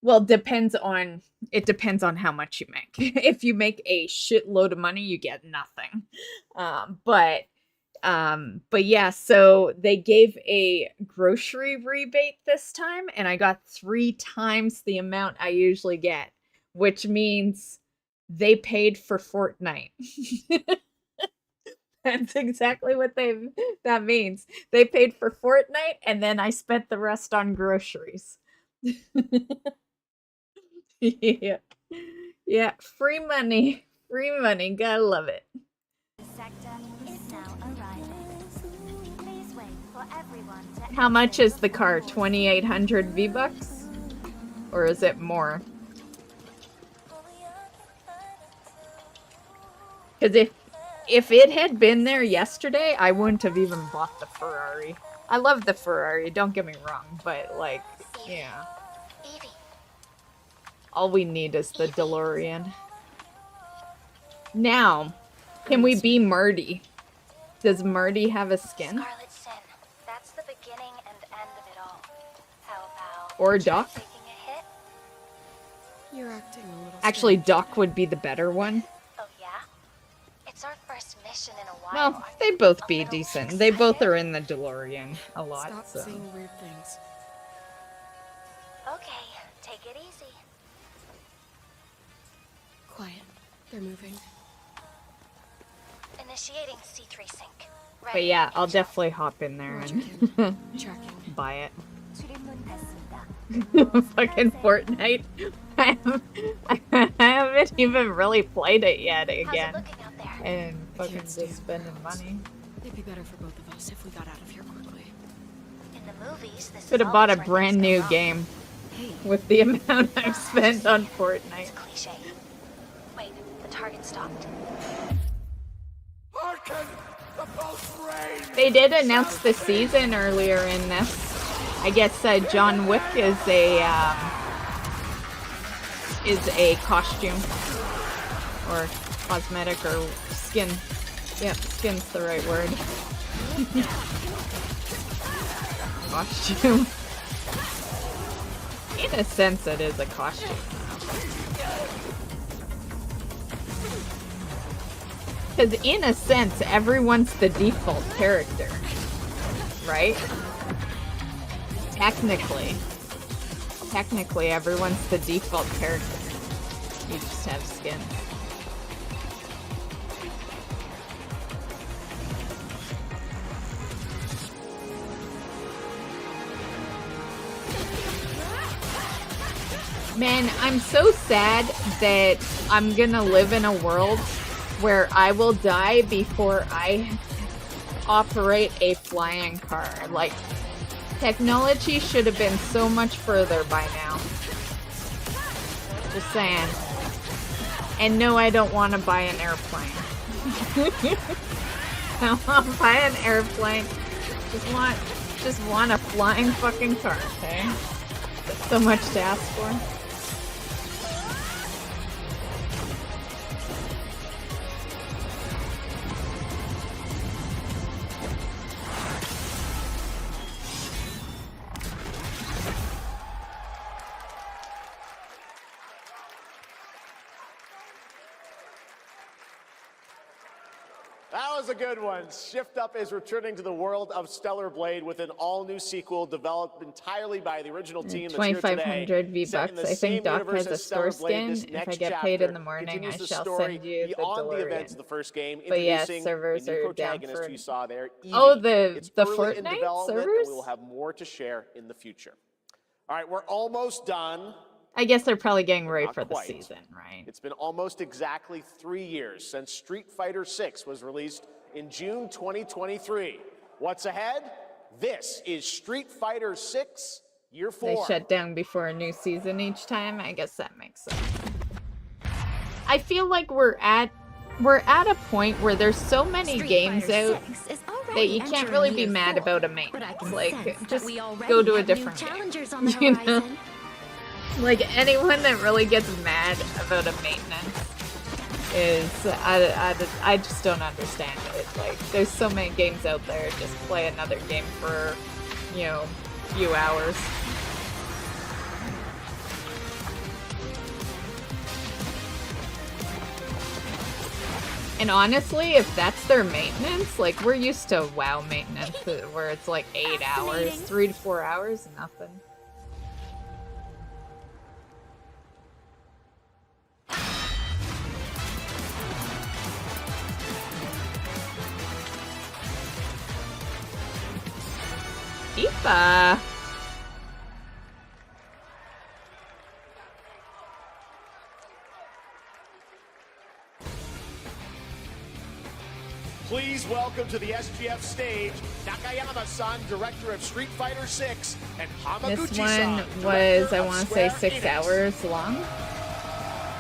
well, it depends on how much you make. If you make a shitload of money, you get nothing. But yeah, so they gave a grocery rebate this time, and I got 3 times the amount I usually get, which means they paid for Fortnite. That's exactly what that means. They paid for Fortnite, and then I spent the rest on groceries. Yeah. Yeah, free money. Free money. Gotta love it. How much is the car? 2,800 V-Bucks? Or is it more? Because if it had been there yesterday, I wouldn't have even bought the Ferrari. I love the Ferrari, don't get me wrong, but like, yeah. All we need is the DeLorean. Now, can we be Marty? Does Marty have a skin? That's the beginning and end of it all. How about Or Doc? You're acting a little Actually, Doc would be the better one. Oh yeah? It's our first mission in a while. Well, they both be decent. They both are in the DeLorean a lot, Stop so. saying weird things. Okay, take it easy. Quiet. They're moving. Initiating C3 sync. But yeah, I'll definitely hop in there and buy it. Fucking Fortnite. I haven't even really played it yet again. And fucking just spending money. It'd be better for both of us if we got out of here quickly. In the movies, this Could have bought a brand new game with the amount I've spent on Fortnite. Cliche. Wait, the target stopped. They did announce the season earlier in this. I guess John Wick is a costume or cosmetic or skin. Yep, skin's the right word. Costume. In a sense, it is a costume. Because in a sense, everyone's the default character, right? Technically, everyone's the default character. You just have skin. Man, I'm so sad that I'm gonna live in a world where I will die before I operate a flying car. Like, technology should have been so much further by now. Just saying. And no, I don't want to buy an airplane. I want to buy an airplane. Just want a flying fucking car, okay? That's so much to ask for. That was a good one. Shift Up is returning to the world of Stellar Blade with an all-new sequel developed entirely by the original team that's here today. 2,500 V-Bucks. I think Doc has a store skin. If I get paid in the morning, I shall send you the beyond the events DeLorean. of the first game. But yes, Introducing servers the new are down protagonist for... you saw there, Evie. Oh, the It's early in Fortnite development, servers? and we will have more to share in the future. All right, we're almost done. I guess they're probably getting ready for the quite. season, right? It's been almost exactly 3 years since Street Fighter VI was released in June 2023. What's ahead? This is Street Fighter VI Year 4. They shut down before a new season each time. I guess that makes sense. I feel like we're at a point where there's so many games out that you can't really be mad about a maintenance. Like, just go to a different game. You know? Like, anyone that really gets mad about a maintenance is, I just don't understand it. Like, there's so many games out there, just play another game for, you know, a few hours. And honestly, if that's their maintenance, like, we're used to WoW maintenance, where it's like 8 hours, 3 to 4 hours, nothing. Tifa! Please welcome to the SGF stage, Nakayama-san, director of Street Fighter VI, and This Hamaguchi-san, one was, I want to say, 6 hours long.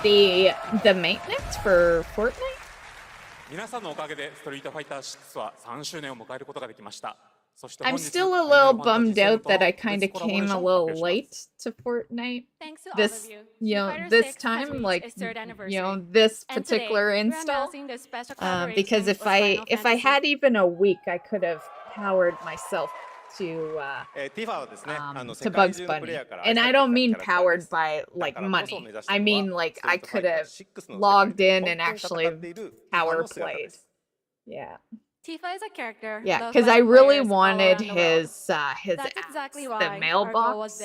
The maintenance for Fortnite? 皆さんのおかげでストリートファイター6は3周年を迎えることができました。 I'm still a little bummed out that I kind of came a little late to Fortnite. This, you know, this time, like, you know, this particular install. Because if I had even a week, I could have powered myself to Bugs Bunny. And I don't mean powered by, like, money. I mean, like, I could have logged in and actually power played. Yeah. Tifa is a character. Yeah, because I really wanted his axe, exactly why the mailbox.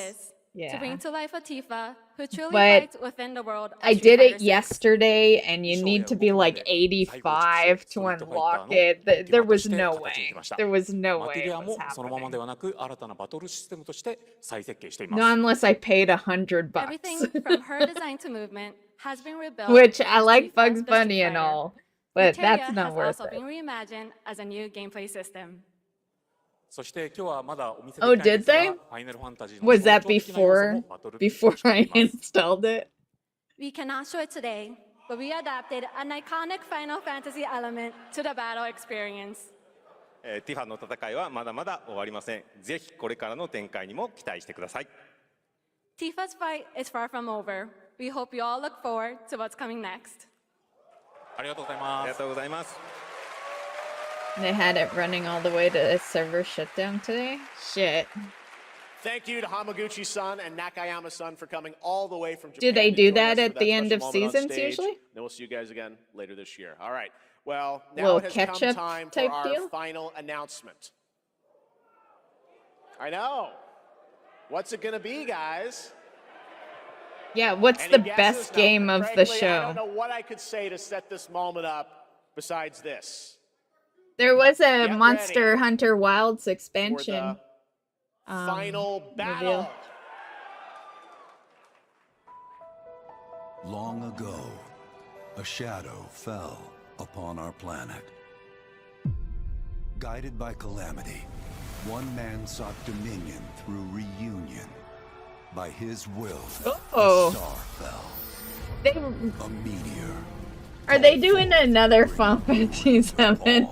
To bring to life a Tifa who truly But fights within the world. I did it yesterday, and you need to be like 85 to unlock it. There was no way. There was no way it was happening. Not unless I paid $100. Everything from her design to movement has been rebuilt. Which I like Bugs Bunny and all. But that's not worth also it. been reimagined as a new gameplay system. Oh, did they? Was that before I installed it? We cannot show it today, but we adapted an iconic Final Fantasy element to the battle experience. ティファの戦いはまだまだ終わりません。ぜひこれからの展開にも期待してください。 Tifa's fight is far from over. We hope you all look forward to what's coming next. ありがとうございます。ありがとうございます。 They had it running all the way to a server shutdown today? Shit. Thank you to Hamaguchi-san and Nakayama-san for coming all the way from Japan. Do they do that to at the end of moment on seasons stage. usually? Then we'll see you guys again later this year. All right. Well, now Little it has come ketchup time for type our deal? final announcement. I know. What's it going to be, guys? Yeah, what's Any the guesses? best Now, game of the frankly, I show? don't know what I could say to set this moment up besides this. There was a Get Monster ready Hunter Wilds For expansion. the final battle. reveal. Long ago, a shadow fell upon our planet. Guided by calamity, one man sought dominion through reunion. By his will, Oh. a star fell. They, A meteor. are they doing another Final Fantasy VII?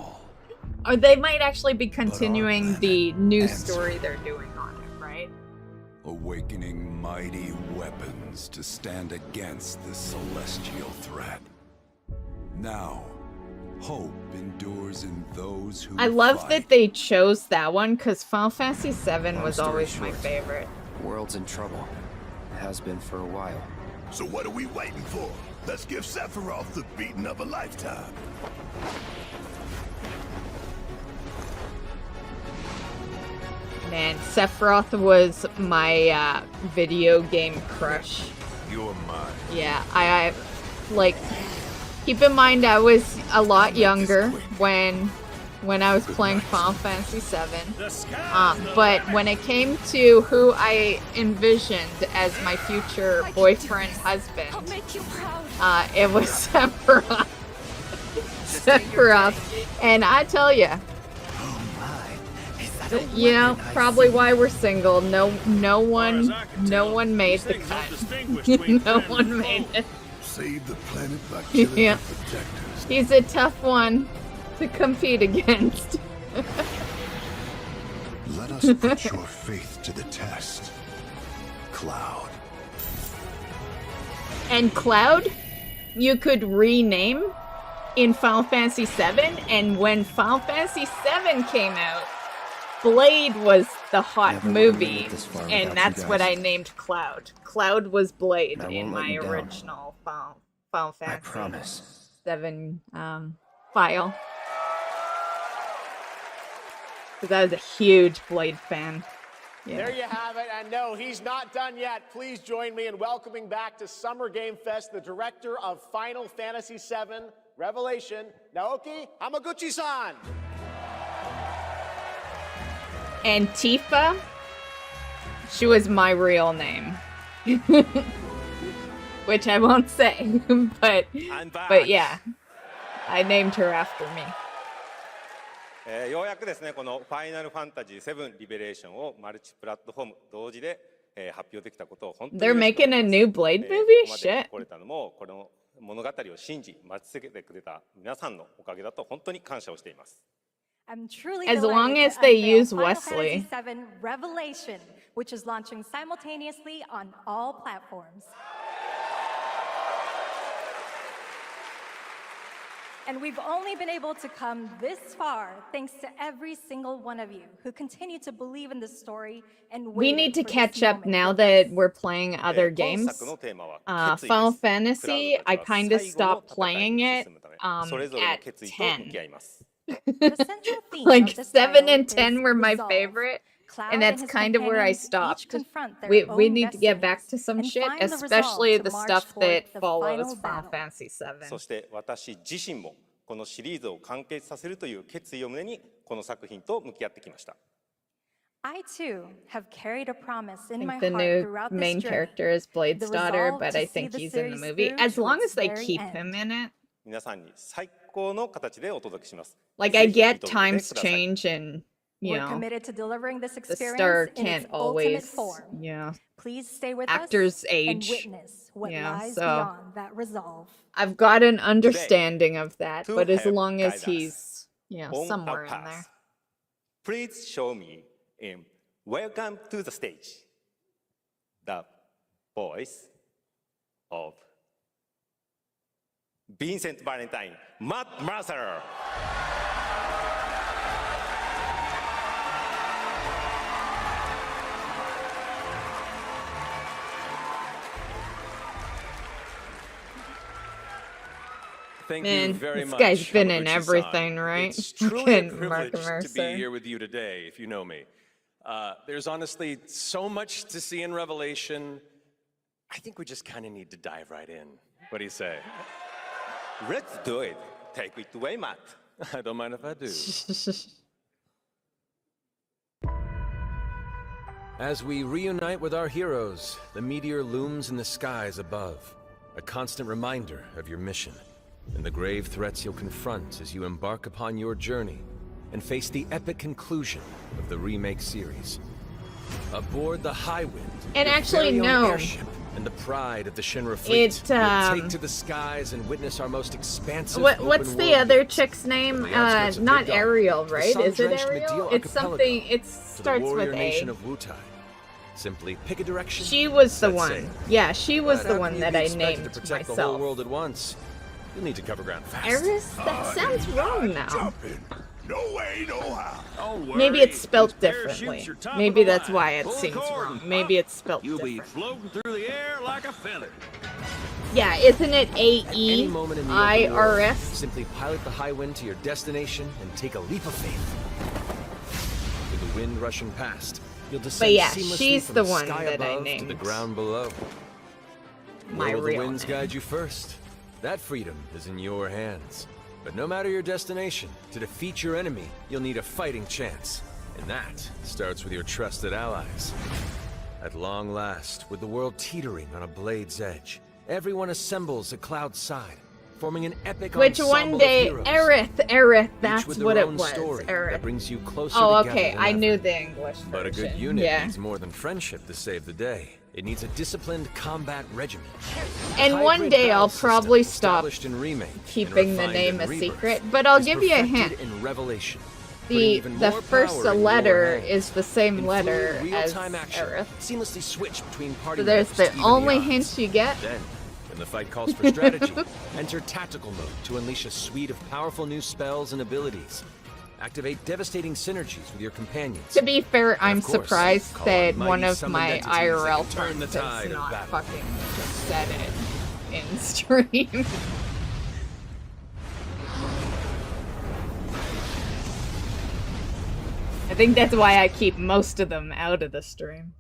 Or they might actually be continuing the new story they're doing on it, right? Awakening mighty weapons to stand against this celestial threat. Now, hope endures in those who I love fight. that they chose that one because Final Fantasy VII Long was story always my short, favorite. World's in trouble. Has been for a while. So what are we waiting for? Let's give Sephiroth the beating of a lifetime. Man, Sephiroth was my video game crush. You're mine. Yeah, I like, keep in mind I was a lot younger when I was playing Final Fantasy VII. But when it came to who I envisioned as my future boyfriend, husband, it was Sephiroth. Sephiroth. And I tell you, you know, probably why we're single. No one made the cut. No one made it. Save the planet by killing Yeah. the projectors. He's a tough one to compete against. Let us put your faith to the test. Cloud. And Cloud, you could rename in Final Fantasy VII, and when Final Fantasy VII came out, Blade was the hot Never would've made movie, it this far and without that's you what I guys. named Cloud. Cloud was Blade I in won't let my you down. original Final I Fantasy promise. VII file. Because I was a huge Blade fan. Yeah. There you have it. And no, he's not done yet. Please join me in welcoming back to Summer Game Fest the director of Final Fantasy VII Revelation, Naoki Hamaguchi-san. And Tifa, she was my real name. Which I won't say, but yeah, I named her after me. ようやくですね、このファイナルファンタジー7リベレーションをマルチプラットフォーム同時で発表できたことを本当に They're 嬉しく思 making い a ます。 new Blade こ movie? こまで Shit. 来れたのもこの物語を信じ待ち続けてくれた皆さんのおかげだと本当に感謝をしています。 I'm truly As delighted long as to they unveil use Final Wesley. Fantasy VII Revelation, which is launching simultaneously on all platforms. And we've only been able to come this far thanks to every single one of you who continue to believe in this story and We waited need to for this catch up moment now with that us. we're playing other games. Final Fantasy, I kind of stopped playing it at 10. The central theme Like of this 7 title and 10 is were my resolve. favorite, Cloud and that's his kind of where I companions each stopped. confront their We own need to get back destinies to some and shit, find the resolve especially to the march stuff toward that the follows final Final battle. Fantasy 7. そして私自身もこのシリーズを完結させるという決意を胸にこの作品と向き合ってきました。 I too have carried a promise in I my think the heart new throughout this main journey. character is Blade's The daughter, resolve but to I see think the he's in the series movie. through As to long its as they very keep end. him in it. 皆さんに最高の形でお届けします。 Like, I ぜひ get 見届けて times ください。 change and, you We're know, committed to delivering this the experience star in its can't ultimate always, form. yeah. Please stay with Actors us age, and witness what yeah, lies so- beyond that resolve. I've got an understanding of that, to but as help long as guide us he's, you know, on somewhere our in path, there. Please show me in Welcome to the Stage the voice of Vincent Valentine, Matt Mercer. Thank Man, you very this much. guy's been in Hamaguchi-san. everything, right? It's truly a Fucking Mark privilege to be Mercer. here with you today, if you know me. There's honestly so much to see in Revelation. I think we just kind of need to dive right in. What do you say? Let's do it. Take it away, Matt. I don't mind if I do. As we reunite with our heroes, the meteor looms in the skies above, a constant reminder of your mission, and the grave threats you'll confront as you embark upon your journey and face the epic conclusion of the remake series. Aboard the Highwind, And your actually, very own no. airship, and the pride of the Shinra fleet, you'll take to the skies and witness our most expansive What's open the world other yet. chick's name? From the outskirts of Not Big Dog, Ariel, to the right? Is it sun-drenched Ariel? Medeal It's something. archipelago, It to the starts warrior with nation A. of Wutai. Simply pick a direction. She was the set one. sail. Yeah, she was But the how one can you that be I expected named to protect the whole myself. world at once? You'll need to cover ground fast. Eris? That sounds wrong now. Jumping. No way, no how. Don't worry. Maybe it's spelt These differently. parachutes are top Maybe of the that's line. why it Pull the seems cord wrong. and Maybe pop. it's spelt You'll be different. floating through the air like a feather. Yeah, isn't it Any moment in the open world, AEIRS? simply pilot the Highwind to your destination and take a leap of faith. With the wind rushing past, you'll descend But yeah, seamlessly she's from the the one sky that I above to the named. ground below. My Where will the real winds name. guide you first? That freedom is in your hands. But no matter your destination, to defeat your enemy, you'll need a fighting chance. And that starts with your trusted allies. At long last, with the world teetering on a blade's edge, everyone assembles at Cloud's side, forming an epic Which ensemble one of day, heroes, Aerith, each that's with their what it own was, story that Aerith. brings you closer Oh, together okay, than I ever. knew the English version. But a good unit yeah. needs more than friendship to save the day. It needs a disciplined combat regimen. And A one hybrid day battle I'll system probably stop established in Remake and keeping the refined name in a Rebirth secret, but I'll is give you a hint. perfected in Revelation. The first letter is the same letter as real-time action, Aerith. seamlessly switch between party So there's members to the even only odds. hint you get. Then, when the fight calls for strategy, enter tactical mode to unleash a suite of powerful new spells and abilities. Activate devastating synergies with your companions. To be fair, And I'm of course, surprised call that on one mighty of summoned my entities that IRL can turn the friends tide has of not battle. fucking just said it in stream. I think that's why I keep most of them out of the stream.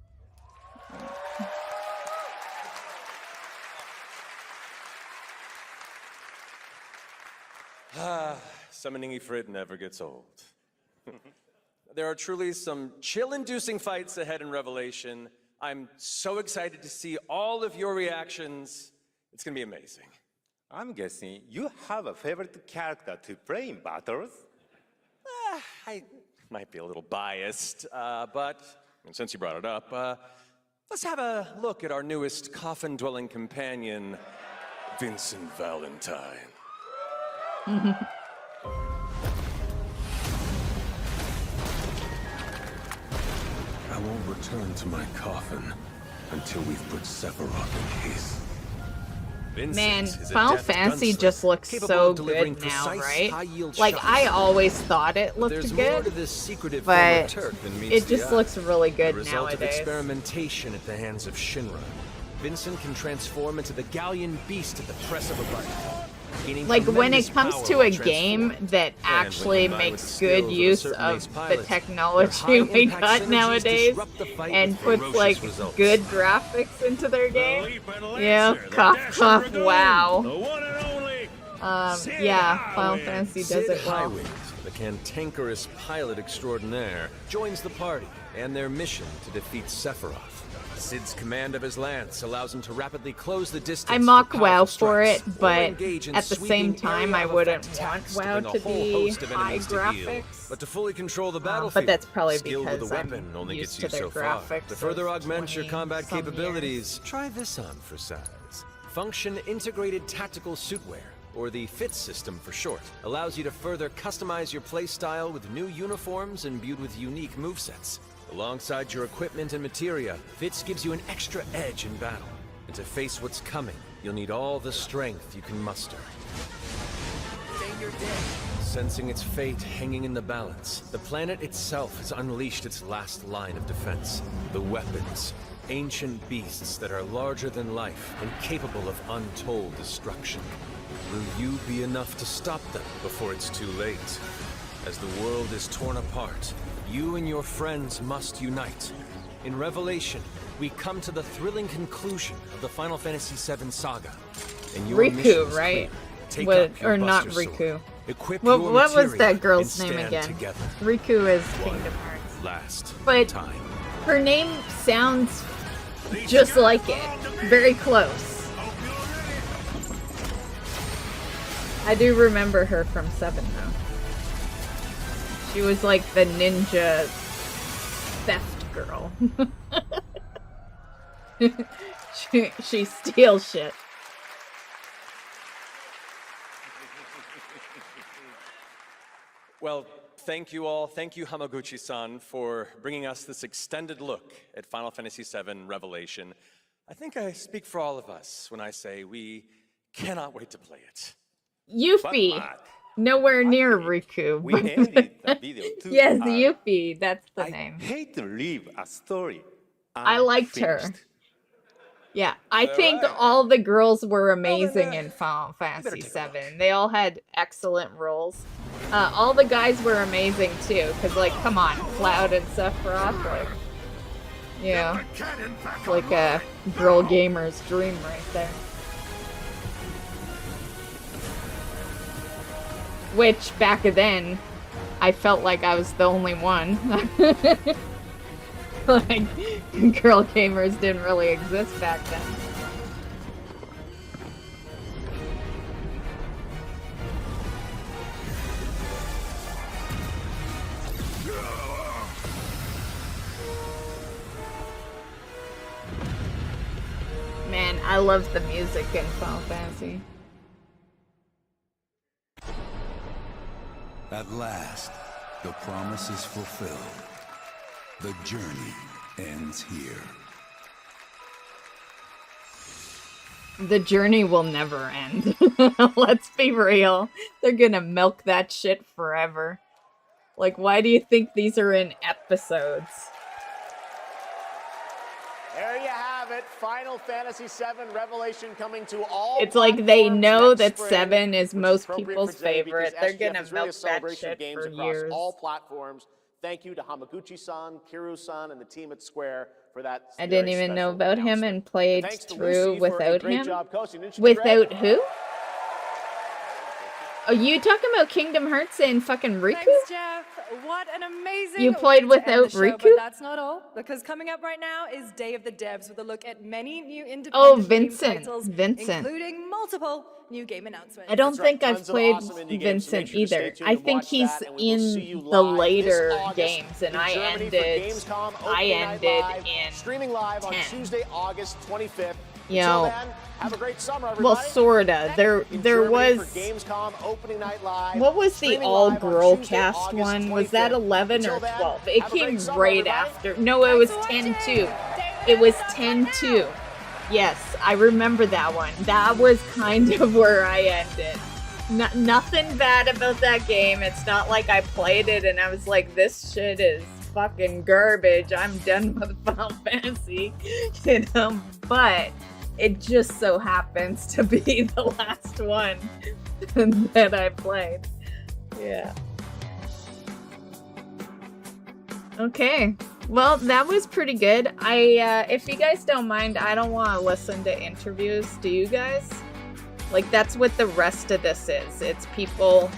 Summoning Ifrit never gets old. There are truly some chill-inducing fights ahead in Revelation. I'm so excited to see all of your reactions. It's gonna be amazing. I'm guessing you have a favorite character to play in battles? I might be a little biased, but and since you brought it up, let's have a look at our newest coffin-dwelling companion, Vincent Valentine. I won't return to my coffin until we've put Sephiroth in case. Man, Final Fantasy just looks so good now, right? Like, I always thought it looked There's more to good, this secretive form of but Turk than meets it the just eye. looks really good The result of nowadays. experimentation at the hands of Shinra. Vincent can transform into the Galleon beast at the press of a button. gaining Like, when it tremendous comes power to while a game transformed. that And when actually combined with makes the skills good of a use certain of ace the pilot, their technology we high-impact got synergies nowadays disrupt the fight and with puts, ferocious like, results. good graphics into their game? Yeah, cough, cough, wow. Yeah, Final Fantasy does Sid it well. Highwind, the cantankerous pilot extraordinaire, joins the party and their mission to defeat Sephiroth. Sid's command of his lance allows him to rapidly close the distance. I mock for WoW powerful for it, strikes, or but engage in at the sweeping same time, I area of wouldn't effect want attacks WoW bring a to whole be host of high enemies to heal. graphics. But to fully control the battlefield, But that's probably skill with because the I'm weapon only used gets to you their so far. graphics To further of augment your combat 20-some capabilities, try this on for size. Function Integrated Tactical Suitwear, or the FIT system for short, allows you to further customize your playstyle with new uniforms imbued with unique movesets. Alongside your equipment and materia, FITS gives you an extra edge in battle. And to face what's coming, you'll need all the strength you can muster. Sensing its fate hanging in the balance, the planet itself has unleashed its last line of defense. The weapons, ancient beasts that are larger than life and capable of untold destruction. Will you be enough to stop them before it's too late? As the world is torn apart, you and your friends must unite. In Revelation, we come to the thrilling conclusion of the Final Fantasy VII saga. And your mission Riku, is right? clear. Take What, up your or not Buster Sword, Riku. equip What, your what was materia, that girl's and name stand again? together. Riku is Kingdom Hearts. Last But time. her name sounds just like it. Very close. I do remember her from 7 though. She was like the ninja theft girl. she steals shit. Well, thank you all. Thank you, Hamaguchi-san, for bringing us this extended look at Final Fantasy VII Revelation. I think I speak for all of us when I say we cannot wait to play it. Yuffie. Nowhere near Riku. We ended the video too Yes, early. Yuffie. That's the name. Hate to leave a story. I liked her. unfinished. Yeah, I think all the girls were amazing in Final Fantasy VII. They all had excellent roles. All the guys were amazing too, because like, come on, Cloud and Sephiroth, like, yeah, like a girl gamer's dream right there. Which, back then, I felt like I was the only one. Like, girl gamers didn't really exist back then. Man, I love the music in Final Fantasy. At last, the promise is fulfilled. The journey ends here. The journey will never end. Let's be real. They're gonna milk that shit forever. Like, why do you think these are in episodes? There you have it. Final Fantasy VII Revelation coming to all. It's like they know platforms that next spring, 7 is which most appropriate people's for today favorite. because They're SGF gonna is really milk a that celebration of shit games for across years. all platforms. Thank you to Hamaguchi-san, Kiru-san, and the team at Square for that. I didn't very even know special about him and played thanks to through Lucy for a without great him. job coaching. Didn't you, Without Greg? who? Are you talking about Kingdom Hearts and fucking Riku? Thanks, Jeff. What an amazing You played way to end without the show, Riku? But that's not all, because coming up right now is Day of the Devs with a look at many new independent Oh, game Vincent. titles, Vincent. including multiple new game announcements. I don't That's right. think I've Tons of played awesome indie games, so Vincent make sure to stay either. tuned I and think watch he's that, and we will see you in the live this later August games, and in I Germany for ended. Gamescom I Opening Night ended Live, in streaming live on 10. Tuesday, August 25th. You Until know, then, have a great summer, everybody. well, sorta. There In there Germany was. for Gamescom Opening Night Live. What was the streaming live on all-girl Tuesday, cast August one? Was that 25th. 11 or Until then, 12? It have a great came summer, right everybody. after. No, it was 10-2. It was 10-2. Yes, I remember that one. That was kind of where I ended. Nothing bad about that game. It's not like I played it and I was like, this shit is fucking garbage. I'm done with Final Fantasy. You know, but it just so happens to be the last one that I played. Yeah. Okay. Well, that was pretty good. If you guys don't mind, I don't want to listen to interviews. Do you guys? Like, that's what the rest of this is. It's people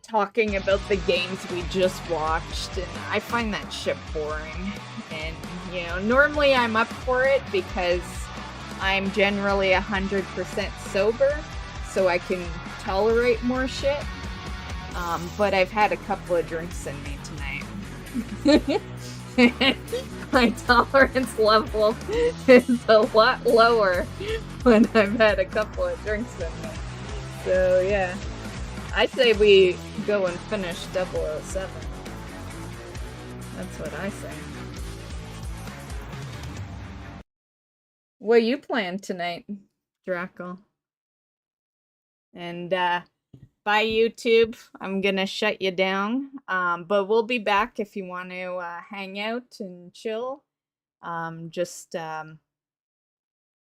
talking about the games we just watched, and I find that shit boring. And, you know, normally I'm up for it because I'm generally 100% sober, so I can tolerate more shit. But I've had a couple of drinks in me tonight. My tolerance level is a lot lower when I've had a couple of drinks in me. So yeah, I say we go and finish 007. That's what I say. What you playing tonight, Draco? And bye YouTube. I'm gonna shut you down. But we'll be back if you want to hang out and chill. Just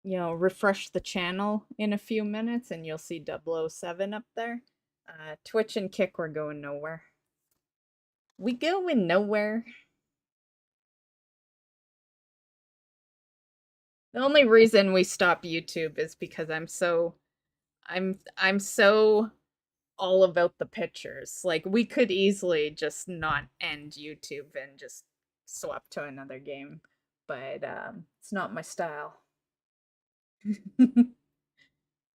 you know, refresh the channel in a few minutes and you'll see 007 up there. Twitch and Kick were going nowhere. We going nowhere. The only reason we stop YouTube is because I'm so all about the pictures. Like, we could easily just not end YouTube and just swap to another game, but it's not my style.